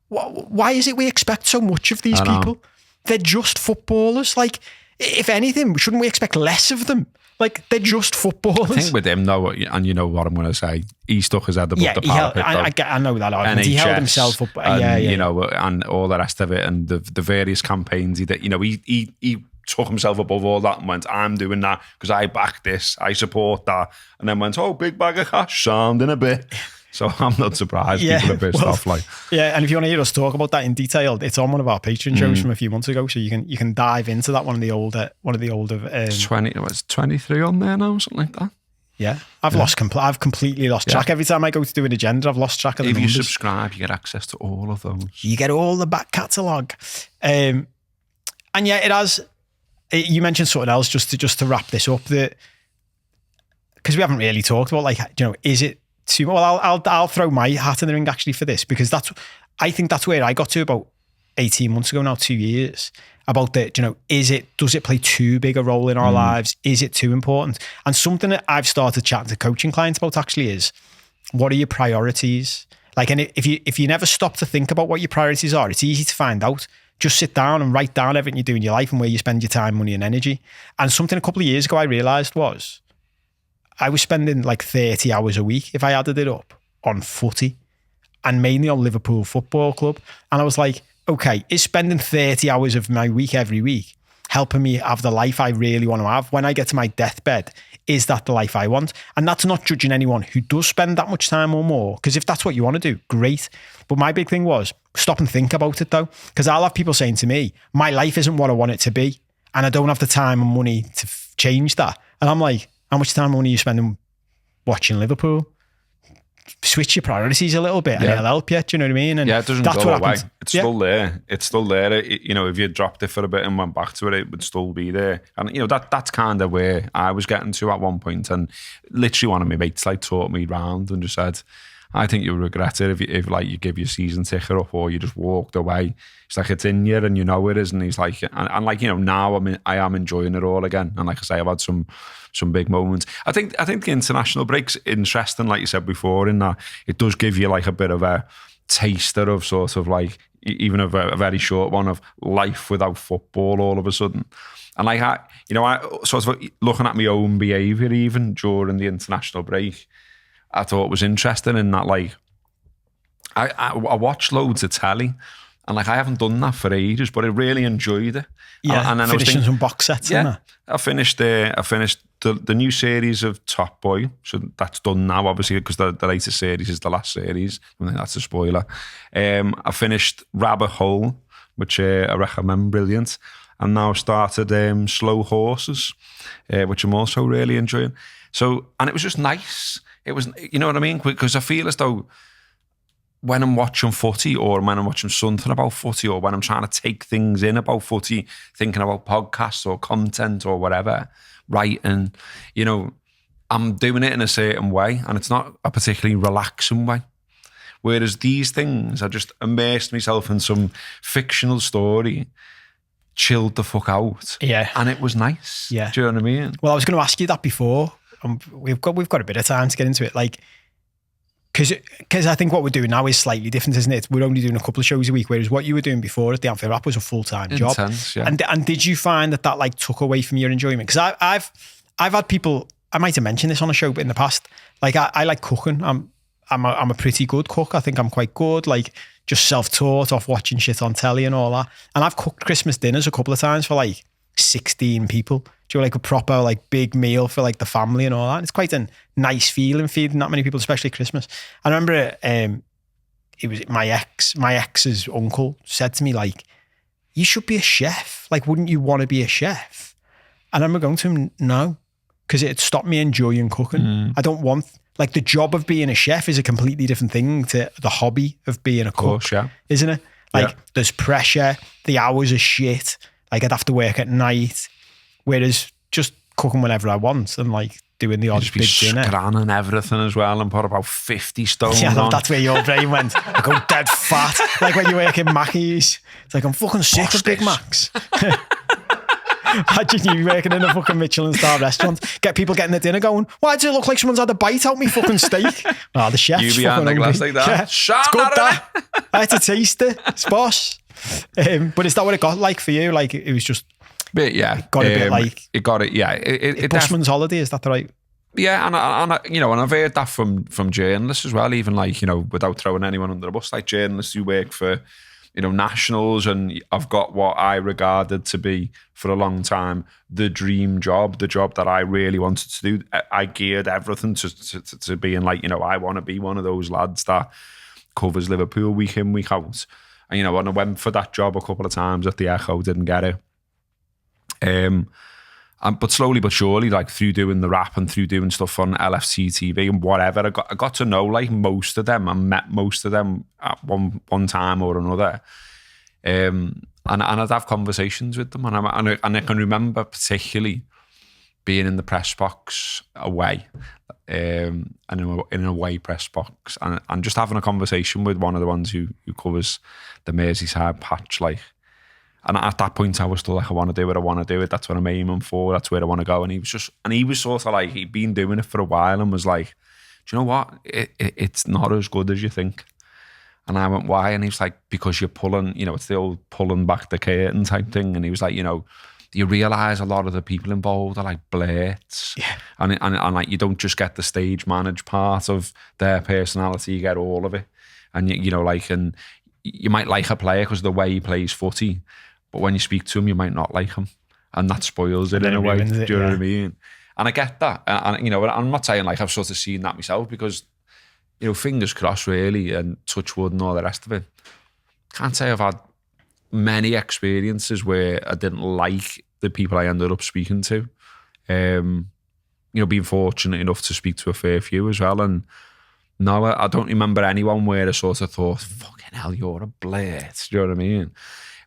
why is it we expect so much of these people? They're just footballers. Like, if anything, shouldn't we expect less of them? Like, they're just footballers. I think with him, though, and you know what I'm going to say, he stuck his head above the parapet. I know that argument. NHS, he held himself up. And, you know, and all the rest of it, and the various campaigns he did. You know, he took himself above all that and went, I'm doing that because I back this, I support that. And then went, oh, big bag of cash, sounding a bit. So I'm not surprised people are pissed off. Like, yeah, and if you want to hear us talk about that in detail, it's on one of our Patreon shows from a few months ago, so you can dive into that. One of the older. It's 23 on there now, something like that. Yeah, I've completely lost track. Every time I go to do an agenda, I've lost track of the numbers. If you subscribe, you get access to all of those. You get all the back catalogue, and yeah, it has. You mentioned something else just to wrap this up, that because we haven't really talked about, like, you know, is it too well? I'll throw my hat in the ring actually for this, because I think that's where I got to about 18 months ago now, 2 years, about the, you know, does it play too big a role in our lives? Is it too important? And something that I've started chatting to coaching clients about actually is, what are your priorities? Like, and if you never stop to think about what your priorities are, it's easy to find out. Just sit down and write down everything you do in your life and where you spend your time, money and energy. And something a couple of years ago I realised was, I was spending like 30 hours a week, if I added it up, on footy, and mainly on Liverpool Football Club. And I was like, okay, is spending 30 hours of my week every week helping me have the life I really want to have? When I get to my deathbed, is that the life I want? And that's not judging anyone who does spend that much time or more, because if that's what you want to do, great. But my big thing was, stop and think about it though, because I'll have people saying to me, my life isn't what I want it to be, and I don't have the time and money to change that. And I'm like, how much time and money are you spending watching Liverpool? Switch your priorities a little bit and it'll help you, do you know what I mean? And it doesn't go away. It's still there. It's still there. You know, if you dropped it for a bit and went back to it, it would still be there. And, you know, that's kind of where I was getting to at one point. And literally one of my mates like taught me round and just said, I think you'll regret it if like you give your season ticket up or you just walked away. It's like it's in you and you know it is. And he's like, and like, you know, now I am enjoying it all again. And like I say, I've had some big moments. I think the international break's interesting, like you said before, in that it does give you like a bit of a taster of sort of like, even a very short one, of life without football all of a sudden. And like, I sort of looking at my own behaviour even during the international break, I thought it was interesting in that, like, I watched loads of telly, and like I haven't done that for ages, but I really enjoyed it. Yeah, and then finishing some box sets. Yeah, I finished the new series of Top Boy, so that's done now, obviously, because the latest series is the last series. I think that's a spoiler. I finished Rabbit Hole, which I recommend, brilliant, and now started Slow Horses, which I'm also really enjoying. So, and it was just nice. It was, you know what I mean? Because I feel as though when I'm watching footy, or when I'm watching something about footy, or when I'm trying to take things in about footy, thinking about podcasts or content or whatever, writing, you know, I'm doing it in a certain way, and it's not a particularly relaxing way. Whereas these things, I just immersed myself in some fictional story, chilled the fuck out. Yeah. And it was nice. Yeah. Do you know what I mean? Well, I was going to ask you that before. We've got a bit of time to get into it, like, because I think what we're doing now is slightly different, isn't it? We're only doing a couple of shows a week, whereas what you were doing before at the Anfield Wrap was a full-time job. Intense, yeah. And did you find that like took away from your enjoyment? Because I've had people, I might have mentioned this on a show, but in the past, like I like cooking. I'm a pretty good cook. I think I'm quite good. Like, just self-taught off watching shit on telly and all that. And I've cooked Christmas dinners a couple of times for like 16 people. Do you know, like a proper like big meal for like the family and all that? And it's quite a nice feeling feeding that many people, especially Christmas. I remember it was my ex's uncle said to me, like, you should be a chef. Like, wouldn't you want to be a chef? And I remember going to him, no, because it stopped me enjoying cooking. I don't want, like, the job of being a chef is a completely different thing to the hobby of being a cook, course, yeah. Isn't it? Like, yeah. There's pressure, the hours are shit. Like, I'd have to work at night. Whereas just cooking whenever I want and like doing the odd big dinner. Scranning everything as well and put about 50 stone on. That's where your brain went. I go dead fat. Like when you work in Mackey's. It's like, I'm fucking sick of Big Macs. Imagine you working in a fucking Michelin star restaurant. Get people getting their dinner going, why does it look like someone's had a bite out me fucking steak? Oh, the chef's you behind the glass like that. Yeah. It's good, that. I had to taste it. It's boss. But is that what it got like for you? Like, it was just... But yeah, got a bit like it got it. Yeah, it Bushman's holiday. Is that the right? Yeah, and you know, and I've heard that from journalists as well. Even like, you know, without throwing anyone under the bus, like journalists who work for, you know, nationals, and I've got what I regarded to be for a long time the dream job, the job that I really wanted to do. I geared everything to being like, you know, I want to be one of those lads that covers Liverpool week in, week out. And you know, and I went for that job a couple of times at the Echo, didn't get it. But slowly but surely, like through doing the rap and through doing stuff on LFC TV and whatever, I got to know like most of them. I met most of them at one time or another, and I'd have conversations with them, and I can remember particularly being in the press box away, and in an away press box, and just having a conversation with one of the ones who covers the Merseyside patch, like. And at that point, I was still like, I want to do it. That's what I'm aiming for. That's where I want to go. And he was sort of like, he'd been doing it for a while and was like, do you know what? It's not as good as you think. And I went, why? And he was like, because you're pulling, you know, it's the old pulling back the curtain type thing. And he was like, you know, you realise a lot of the people involved are like blades. Yeah. And like, you don't just get the stage managed part of their personality, you get all of it. And, you know, like, and you might like a player because of the way he plays footy. But when you speak to him, you might not like him. And that spoils it in a way. Do you know what I mean? And I get that. And, you know, I'm not saying like I've sort of seen that myself because, you know, fingers crossed really, and touch wood and all the rest of it. Can't say I've had many experiences where I didn't like the people I ended up speaking to. You know, being fortunate enough to speak to a fair few as well. And no, I don't remember anyone where I sort of thought, fucking hell, you're a blade. Do you know what I mean?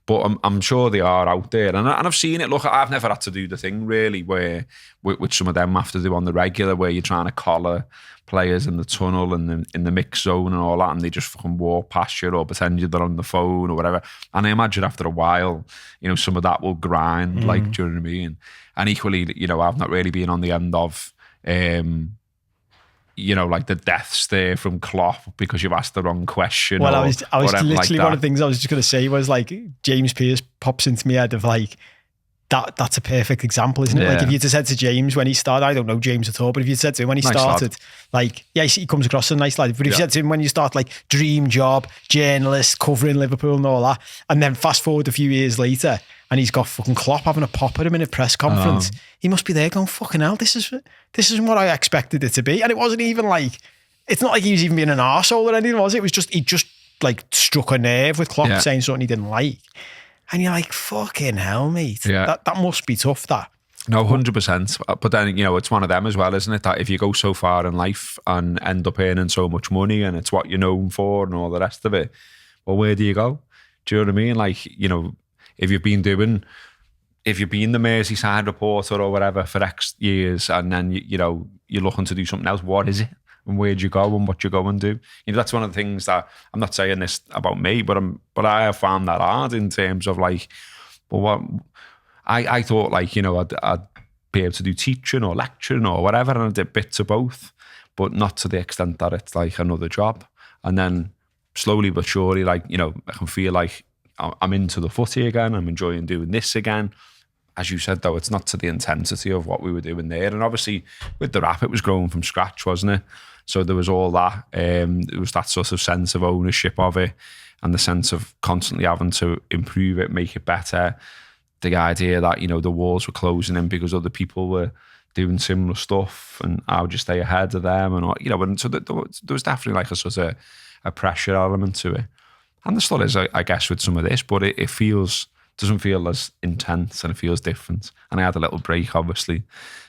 But I'm sure they are out there. And I've seen it. Look, I've never had to do the thing, really, where which some of them have to do on the regular, where you're trying to collar players in the tunnel and in the mix zone and all that, and they just fucking walk past you or pretend they're on the phone or whatever. And I imagine after a while, some of that will grind, do you know what I mean? And equally, I've not really been on the end of... like the deaths there from Klopp because you've asked the wrong question. Well, I was literally one of the things I was just going to say was like James Pearce pops into my head of like that's a perfect example, isn't it? Yeah. Like if you'd have said to James when he started, I don't know James at all, but if you'd said to him when he started, like, yeah, he comes across as a nice lad. But if you said to him when you start like dream job, journalist, covering Liverpool and all that, and then fast forward a few years later, and he's got fucking Klopp having a pop at him in a press conference. He must be there going, fucking hell, this isn't what I expected it to be. And it wasn't even like, it's not like he was even being an arsehole or anything, was it? It was just, he just like struck a nerve with Klopp saying something he didn't like. And you're like, fucking hell, mate. Yeah. That must be tough, that. No, 100%. But then, it's one of them as well, isn't it? That if you go so far in life and end up earning so much money and it's what you're known for and all the rest of it, well, where do you go? Do you know what I mean? Like, if you've been the Merseyside reporter or whatever for X years and then, you're looking to do something else, what is it? And where'd you go and what you go and do? That's one of the things that, I'm not saying this about me, but I have found that hard in terms of like, well, what I thought like, I'd be able to do teaching or lecturing or whatever, and I did bits of both, but not to the extent that it's like another job. And then slowly but surely, like, I can feel like I'm into the footy again. I'm enjoying doing this again. As you said, though, it's not to the intensity of what we were doing there. And obviously, with the rap, it was growing from scratch, wasn't it? So there was all that. There was that sort of sense of ownership of it and the sense of constantly having to improve it, make it better. The idea that, the walls were closing in because other people were doing similar stuff and how would you stay ahead of them? And, and so there was definitely like a sort of a pressure element to it. And there still is, I guess, with some of this, but it doesn't feel as intense and it feels different. And I had a little break, obviously.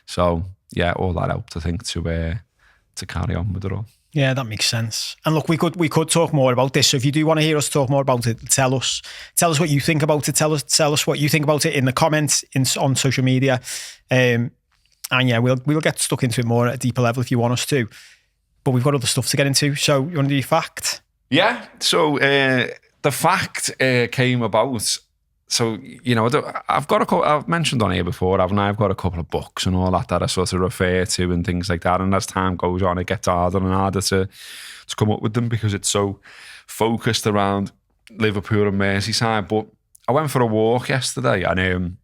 So, yeah, all that helped, I think, to carry on with it all. Yeah, that makes sense. And look, we could talk more about this. So if you do want to hear us talk more about it, tell us what you think about it. Tell us what you think about it in the comments on social media. And yeah, we'll get stuck into it more at a deeper level if you want us to. But we've got other stuff to get into. So you want to do your fact? Yeah. So the fact came about. So, I've mentioned on here before, haven't I? I've got a couple of books and all that I sort of refer to and things like that. And as time goes on, it gets harder and harder to come up with them because it's so focused around Liverpool and Merseyside. But I went for a walk yesterday and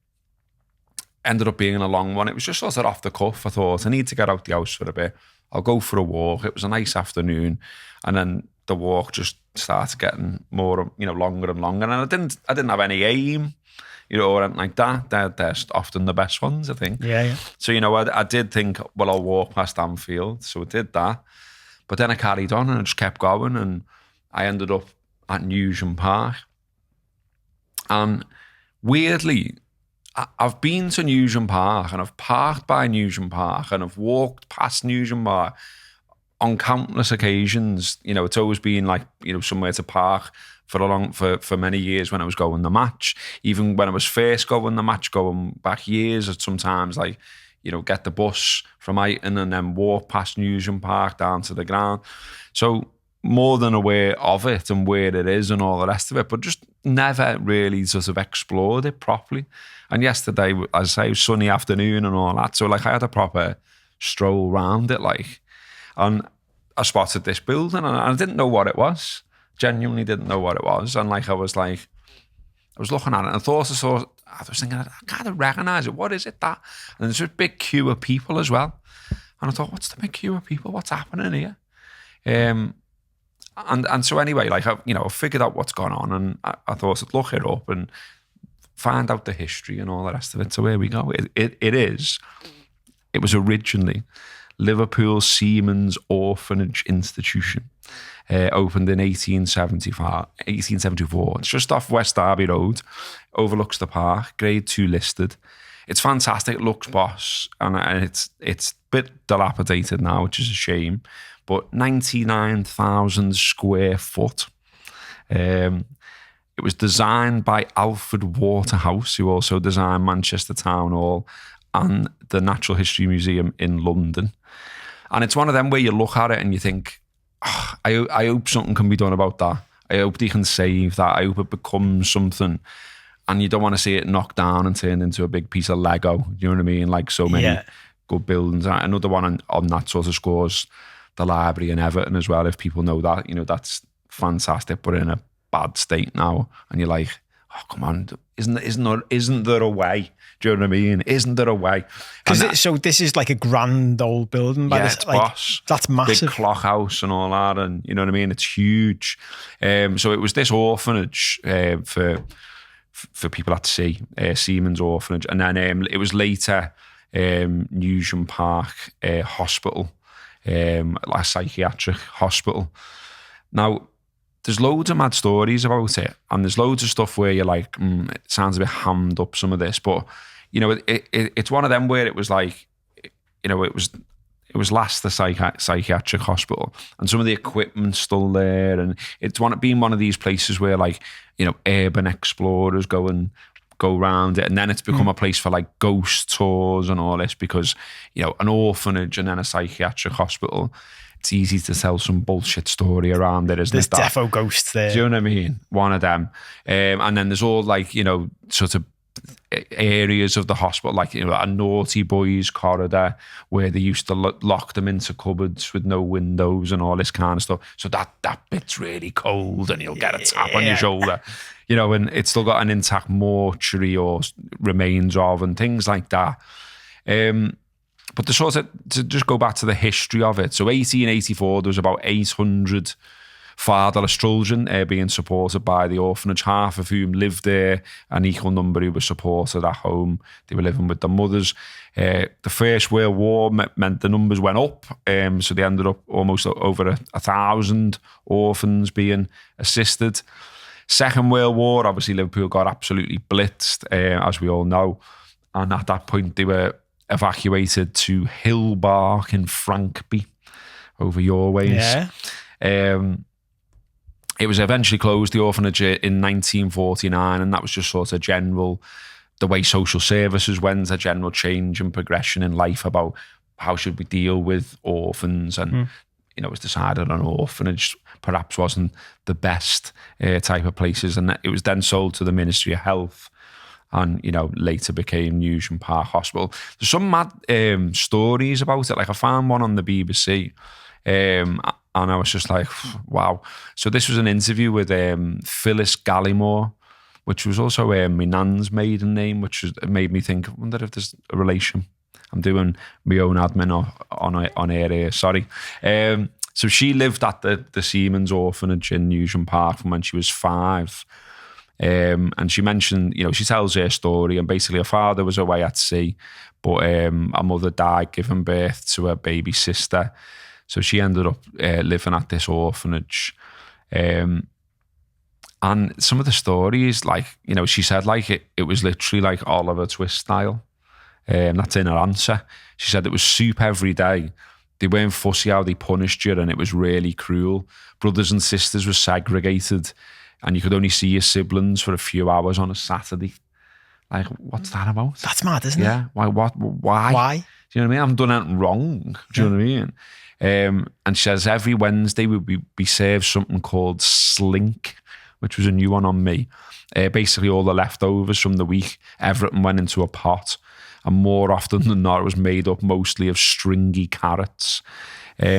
ended up being a long one. It was just sort of off the cuff. I thought, I need to get out the house for a bit. I'll go for a walk. It was a nice afternoon. And then the walk just started getting more, longer and longer. And I didn't have any aim, or anything like that. They're often the best ones, I think. Yeah. So, I did think, well, I'll walk past Anfield. So I did that. But then I carried on and I just kept going. And I ended up at Newan Park. And weirdly, I've been to Newan Park and I've parked by Newan Park and I've walked past Newan Park on countless occasions. It's always been like, somewhere to park for many years when I was going the match. Even when I was first going the match, going back years, I'd sometimes like, get the bus from Ayton and then walk past Newan Park down to the ground. So more than aware of it and where it is and all the rest of it, but just never really sort of explored it properly. And yesterday, as I say, it was sunny afternoon and all that. So like I had a proper stroll round it, like, and I spotted this building and I didn't know what it was. Genuinely didn't know what it was. And like I was looking at it and I was thinking, I can't recognise it. What is it that? And there's a big queue of people as well. And I thought, what's the big queue of people? What's happening here? And so anyway, like I figured out what's gone on and I thought I'd look it up and find out the history and all the rest of it. So here we go. It was originally Liverpool Seamen's Orphanage Institution, opened in 1874. It's just off West Derby Road, overlooks the park, grade 2 listed. It's fantastic, it looks posh, and it's a bit dilapidated now, which is a shame, but 99,000 square foot. It It was designed by Alfred Waterhouse, who also designed Manchester Town Hall and the Natural History Museum in London. And it's one of them where you look at it and you think, oh, I hope something can be done about that. I hope they can save that. I hope it becomes something. And you don't want to see it knocked down and turned into a big piece of Lego. You know what I mean? Like so many good buildings. Another one on that sort of scores, the library in Everton as well. If people know that, you know, that's fantastic, but in a bad state now. And you're like, oh, come on, isn't there a way? Do you know what I mean? Isn't there a way? So this is like a grand old building. It's boss. That's massive. Big clock house and all that, and you know what I mean? It's huge. So it was this orphanage for people at sea, Seamen's Orphanage. And then it was later Newsham Park Hospital, like a psychiatric hospital. Now, there's loads of mad stories about it, and there's loads of stuff where you're like, it sounds a bit hammed up, some of this, but you know, it's one of them where it was like, you know, it was last the psychiatric hospital, and some of the equipment's still there, and it's being one of these places where, like, you know, urban explorers go around it, and then it's become a place for like ghost tours and all this, because, you know, an orphanage and then a psychiatric hospital, it's easy to tell some bullshit story around it, isn't it? There's defo ghosts there. Do you know what I mean? One of them. And then there's all, like, you know, sort of areas of the hospital, like, you know, a naughty boys corridor where they used to lock them into cupboards with no windows and all this kind of stuff. So that bit's really cold and you'll get a tap on your shoulder, you know, and it's still got an intact mortuary or remains of and things like that. But to just go back to the history of it. So 1884, there was about 800 fatherless children being supported by the orphanage, half of whom lived there, an equal number who were supported at home. They were living with their mothers. The First World War meant the numbers went up, so they ended up almost over 1,000 orphans being assisted. Second World War, obviously Liverpool got absolutely blitzed, as we all know, and at that point they were evacuated to Hillbark in Frankby, over your ways. It was eventually closed, the orphanage, in 1949, and that was just sort of the way social services went, a general change and progression in life about how should we deal with orphans, and you know, it was decided an orphanage perhaps wasn't the best type of places, and it was then sold to the Ministry of Health, and, you know, later became Newsham Park Hospital. There's some mad stories about it. Like, I found one on the BBC, and I was just like, wow. So this was an interview with Phyllis Gallimore, which was also my nan's maiden name, which made me think, I wonder if there's a relation. I'm doing my own admin on air here, sorry. So she lived at the Seamen's Orphanage in Newsham Park from when she was 5. And she mentioned, you know, she tells her story, and basically her father was away at sea, but her mother died giving birth to her baby sister. So she ended up living at this orphanage. And some of the stories, like, you know, she said, like, it was literally like Oliver Twist style. That's in her answer. She said it was soup every day. They weren't fussy how they punished you, and it was really cruel. Brothers and sisters were segregated, and you could only see your siblings for a few hours on a Saturday. Like, what's that about? That's mad, isn't it? Yeah. Why? Why? Do you know what I mean? I haven't done anything wrong. Do you know what I mean? And she says every Wednesday we'd be served something called slink, which was a new one on me. Basically all the leftovers from the week, everything went into a pot, and more often than not it was made up mostly of stringy carrots.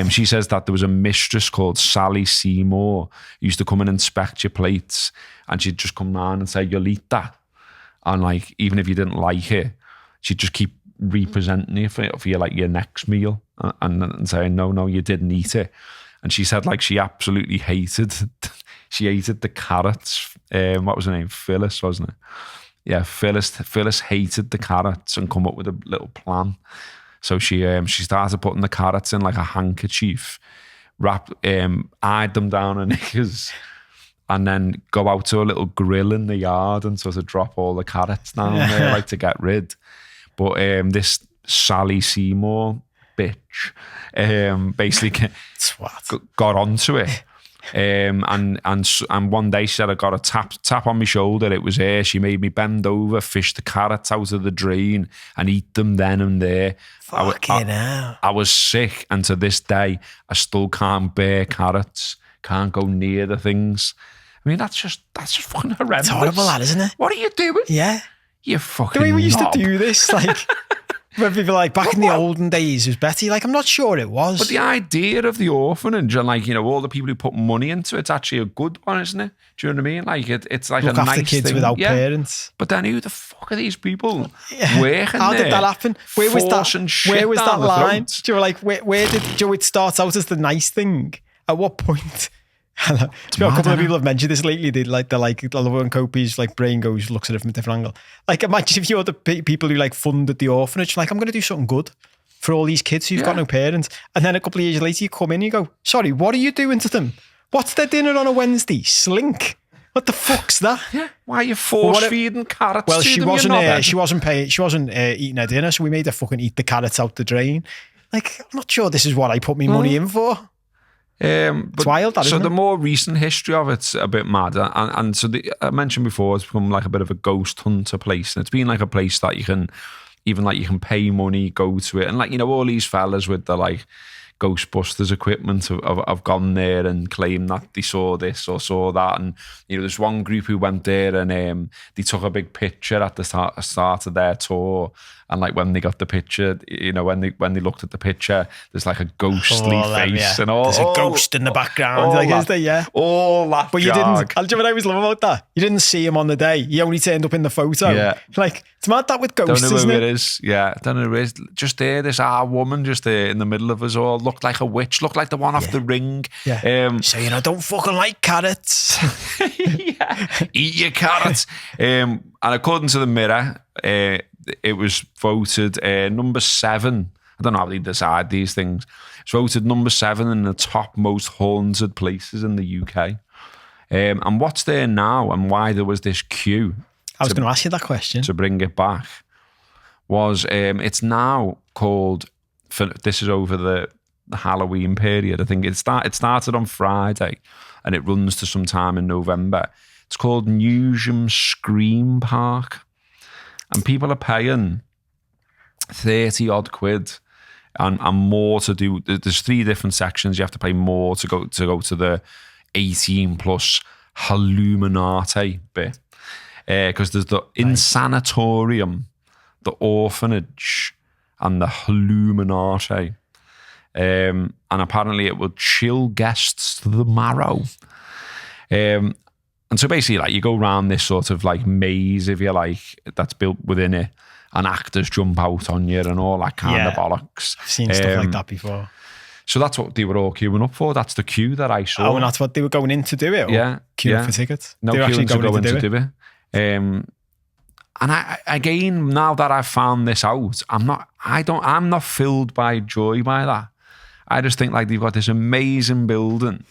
She says that there was a mistress called Sally Seymour who used to come and inspect your plates, and she'd just come round and say, you'll eat that. And, like, even if you didn't like it, she'd just keep representing it for your, like, your next meal, and saying, no, you didn't eat it. And she said, like, she absolutely hated the carrots. What was her name? Phyllis, wasn't it? Yeah, Phyllis hated the carrots and come up with a little plan. So she started putting the carrots in like a handkerchief, eyed them down her knickers, and then go out to a little grill in the yard and sort of drop all the carrots down there, like, to get rid. But this Sally Seymour bitch basically got onto it. And one day she said I got a tap on my shoulder. It was her. She made me bend over, fish the carrots out of the drain, and eat them then and there. Fucking hell. I was sick, and to this day, I still can't bear carrots. Can't go near the things. I mean, that's just fucking horrendous. It's horrible, that, isn't it? What are you doing? Yeah. You fucking The way we used knob. to do this, like, when people are like, back in the olden days, was Betty. Like, I'm not sure it was. But the idea of the orphanage and, like, you know, all the people who put money into it's actually a good one, isn't it? Do you know what I mean? Like, it's like Look a after nice kids thing. without Yeah. parents. But then who the fuck are these people Yeah. working How there? did that happen? Where was forcing that? shit Where was down that the line? throats? Do you know, like, where did Joe? It starts out as the nice thing. At what point? A couple of people have mentioned this lately. They're like, I love when Kopi's like brain goes, looks at it from a different angle. Like, imagine if you're the people who like funded the orphanage, like, I'm going to do something good for all these kids who've got no parents. And then a couple of years later, you come in and you go, sorry, what are you doing to them? What's their dinner on a Wednesday? Slink. What the fuck's that? Yeah. Why are you force feeding carrots? Well, to she them, wasn't. you knobhead? She wasn't eating her dinner, so we made her fucking eat the carrots out the drain. Like, I'm not sure this is what I put my money in for. But, It's wild, that, so isn't the it? more recent history of it's a bit mad, and so I mentioned before, it's become like a bit of a ghost hunter place, and it's been like a place that you can pay money, go to it, and like, you know, all these fellas with the like Ghostbusters equipment have gone there and claimed that they saw this or saw that, and you know, there's one group who went there and they took a big picture at the start of their tour. And like when they got the picture, you know, when they looked at the picture, there's like a ghostly face and all. There's a ghost in the background. Like, is there? Yeah. All that. But you didn't. Do you know what I always love about that? You didn't see him on the day. He only turned up in the photo. Yeah. Like, it's mad that with Don't ghosts, know isn't who it? it is. Yeah, don't know who it is. Just there, this our woman just there in the middle of us all. Looked like a witch. Looked like the one off the Ring. Yeah. So, you know, don't fucking like carrots. Yeah. Eat your carrots. And according to the Mirror, it was voted number 7. I don't know how they decide these things. It's voted number 7 in the top most haunted places in the UK. And what's there now and why there was this queue I was going to ask you that question. to bring it back was it's now called, this is over the Halloween period. I think it started on Friday and it runs to some time in November. It's called Newsham Scream Park. And people are paying 30 odd quid and more to do. There's 3 different sections. You have to pay more to go to the 18 plus Halluminati bit. Because there's the Insanatorium, the Orphanage, and the Halluminati. And apparently it will chill guests to the marrow. And so basically, like, you go around this sort of like maze, if you like, that's built within it, and actors jump out on you and all that kind of bollocks. I've seen stuff like that before. So that's what they were all queuing up for. That's the queue that I saw. Oh, and that's what they were going in to do it? Or queuing for tickets? No, they were queuing to go in to do it. And I, again, now that I've found this out, I'm not filled by joy by that. I just think like they've got this amazing building.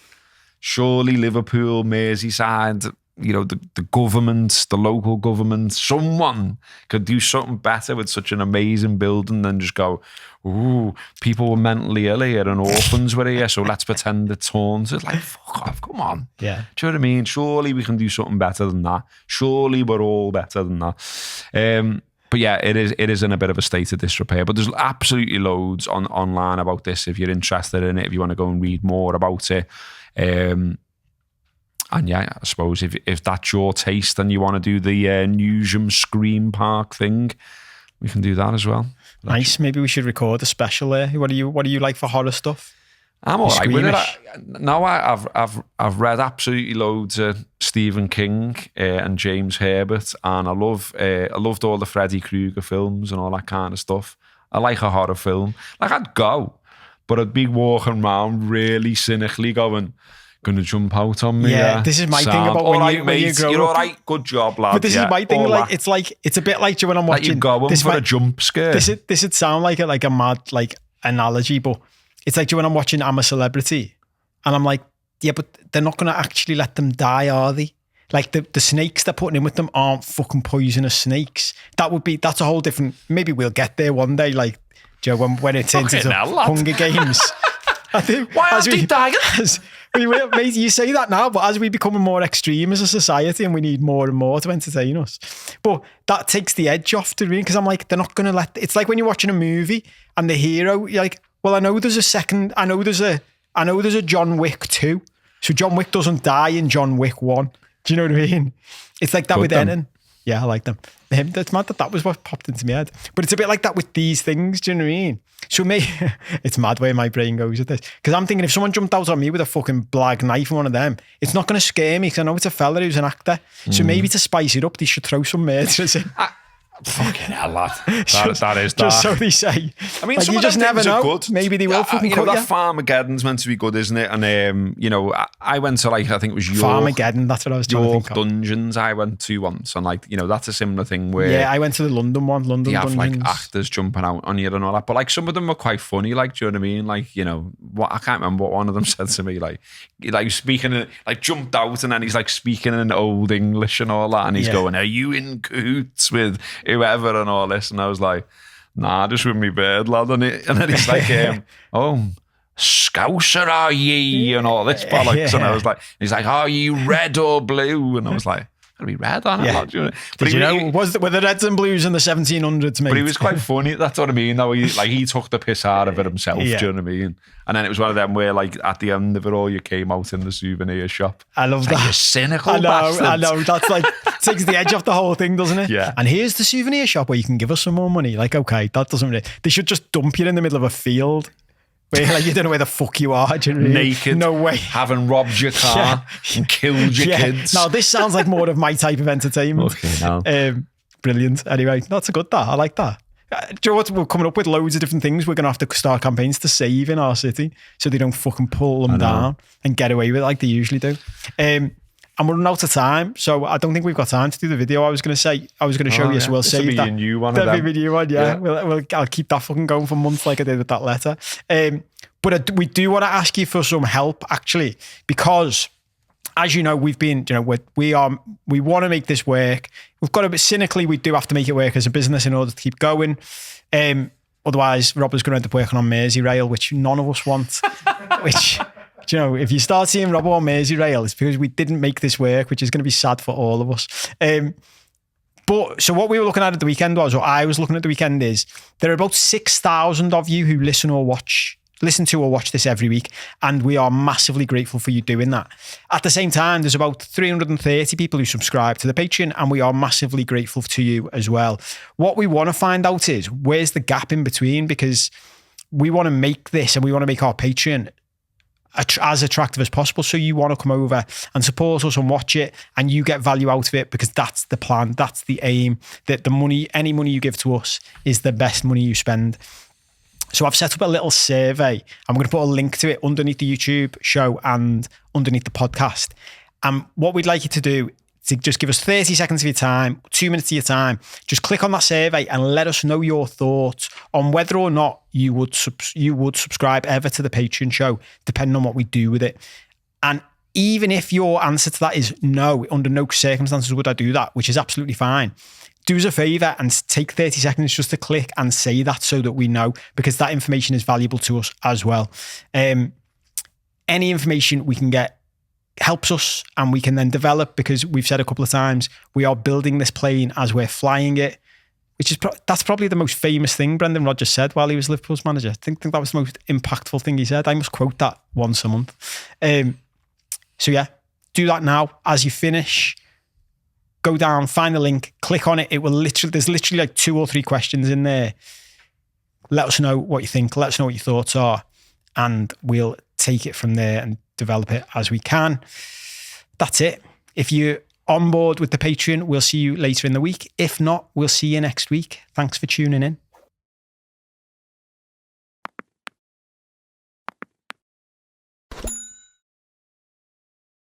Surely Liverpool, Merseyside, you know, the government, the local government, someone could do something better with such an amazing building than just go, ooh, people were mentally ill here and orphans were here, so let's pretend it's haunted. Like, fuck off, come on. Yeah. Do you know what I mean? Surely we can do something better than that. Surely we're all better than that. But yeah, it is in a bit of a state of disrepair. But there's absolutely loads online about this if you're interested in it, if you want to go and read more about it. And yeah, I suppose if that's your taste and you want to do the Newsham Scream Park thing, we can do that as well. Nice. Maybe we should record a special there. What do you like for horror stuff? I'm all right with it. No, I've read absolutely loads of Stephen King and James Herbert, and I loved all the Freddy Krueger films and all that kind of stuff. I like a horror film. Like, I'd go, but I'd be walking around really cynically going, gonna jump out on me. Yeah, this is my thing about when you grow you're up. all right, good job, lad. But this is my thing. Like, it's a bit like when I'm watching. Like, you're going for a jump scare. This would sound like a mad like analogy, but it's like when I'm watching I'm a Celebrity, and I'm like, yeah, but they're not gonna actually let them die, are they? Like the snakes they're putting in with them aren't fucking poisonous snakes. That's a whole different. Maybe we'll get there one day. Like, do you know, when it turns into Hunger Games. Why are they dying? We will, mate, you say that now, but as we become more extreme as a society and we need more and more to entertain us. But that takes the edge off to me, because I'm like, they're not going to let... It's like when you're watching a movie and the hero, you're like, well, I know there's a John Wick 2. So John Wick doesn't die in John Wick 1. Do you know what I mean? It's like that with Enon. Yeah, I like them. That's mad that was what popped into my head. But it's a bit like that with these things, do you know what I mean? So it's mad where my brain goes with this. Because I'm thinking if someone jumped out on me with a fucking blag knife in one of them, it's not going to scare me because I know it's a fella who's an actor. So maybe to spice it up, they should throw some murderers in. Fucking hell, lad. That is dark. Just so they say. I mean, like, some you of just them never know. Good. Maybe they will fucking cut that Farmageddon's meant to be good, isn't it? And, I went to, like, I think it was York. Farmageddon, that's what I was trying to think of. Dungeons I went to once. And, like, that's a similar thing where... Yeah, I went to the London one, London Dungeons. Have, like, actors jumping out on you and all that. But, like, some of them were quite funny, like, do you know what I mean? Like, I can't remember what one of them said to me. Like speaking, like, jumped out and then he's, like, speaking in old English and all that. And he's going, are you in cahoots with whoever and all this? And I was like, nah, just with me bird, lad. And then he's like, Scouser are ye? And all this bollocks. And I was like, he's like, are you red or blue? And I was like, gotta be red, aren't I? Did you know, were the reds and blues in the 1700s, mate? But he was quite funny, that's what I mean. Though he took the piss out of it himself, do you know what I mean? And then it was one of them where, like, at the end of it all, you came out in the souvenir shop. I love that. You cynical bastard. I know. That's like, takes the edge off the whole thing, doesn't it? Yeah. And here's the souvenir shop where you can give us some more money. Like, okay, that doesn't really... They should just dump you in the middle of a field where, like, you don't know where the fuck you are. Do you know what I mean? Naked. No way. Having robbed your car and killed your kids. Now, this sounds like more of my type of entertainment. Okay, now. Brilliant. Anyway, that's a good that. I like that. Do you know what? We're coming up with loads of different things. We're going to have to start campaigns to save in our city so they don't fucking pull them down and get away with it like they usually do. And we're running out of time, so I don't think we've got time to do the video. I was going to show you, so we'll save that. That'll be a new one. That'll be a new one, yeah. I'll keep that fucking going for months like I did with that letter. But we do want to ask you for some help, actually, because... As you know, we've been, we want to make this work. We've got a bit cynically, we do have to make it work as a business in order to keep going. Otherwise, Robbo's going to end up working on Merseyrail, which none of us want. Which, if you start seeing Robbo on Merseyrail, it's because we didn't make this work, which is going to be sad for all of us. But so what we were looking at the weekend was, or I was looking at the weekend is, there are about 6,000 of you who listen to or watch this every week, and we are massively grateful for you doing that. At the same time, there's about 330 people who subscribe to the Patreon, and we are massively grateful to you as well. What we want to find out is, where's the gap in between? Because we want to make this and we want to make our Patreon as attractive as possible, so you want to come over and support us and watch it, and you get value out of it, because that's the plan, that's the aim, that any money you give to us is the best money you spend. So I've set up a little survey. I'm going to put a link to it underneath the YouTube show and underneath the podcast. And what we'd like you to do is just give us 30 seconds of your time, 2 minutes of your time. Just click on that survey and let us know your thoughts on whether or not you would subscribe ever to the Patreon show, depending on what we do with it. And even if your answer to that is no, under no circumstances would I do that, which is absolutely fine. Do us a favour and take 30 seconds just to click and say that, so that we know, because that information is valuable to us as well. Any information we can get helps us, and we can then develop, because we've said a couple of times, we are building this plane as we're flying it, which is that's probably the most famous thing Brendan Rodgers said while he was Liverpool's manager. I think that was the most impactful thing he said. I must quote that once a month. So yeah, do that now. As you finish, go down, find the link, click on it. There's literally like 2 or 3 questions in there. Let us know what you think. Let us know what your thoughts are, and we'll take it from there and develop it as we can. That's it. If you're on board with the Patreon, we'll see you later in the week. If not, we'll see you next week. Thanks for tuning in.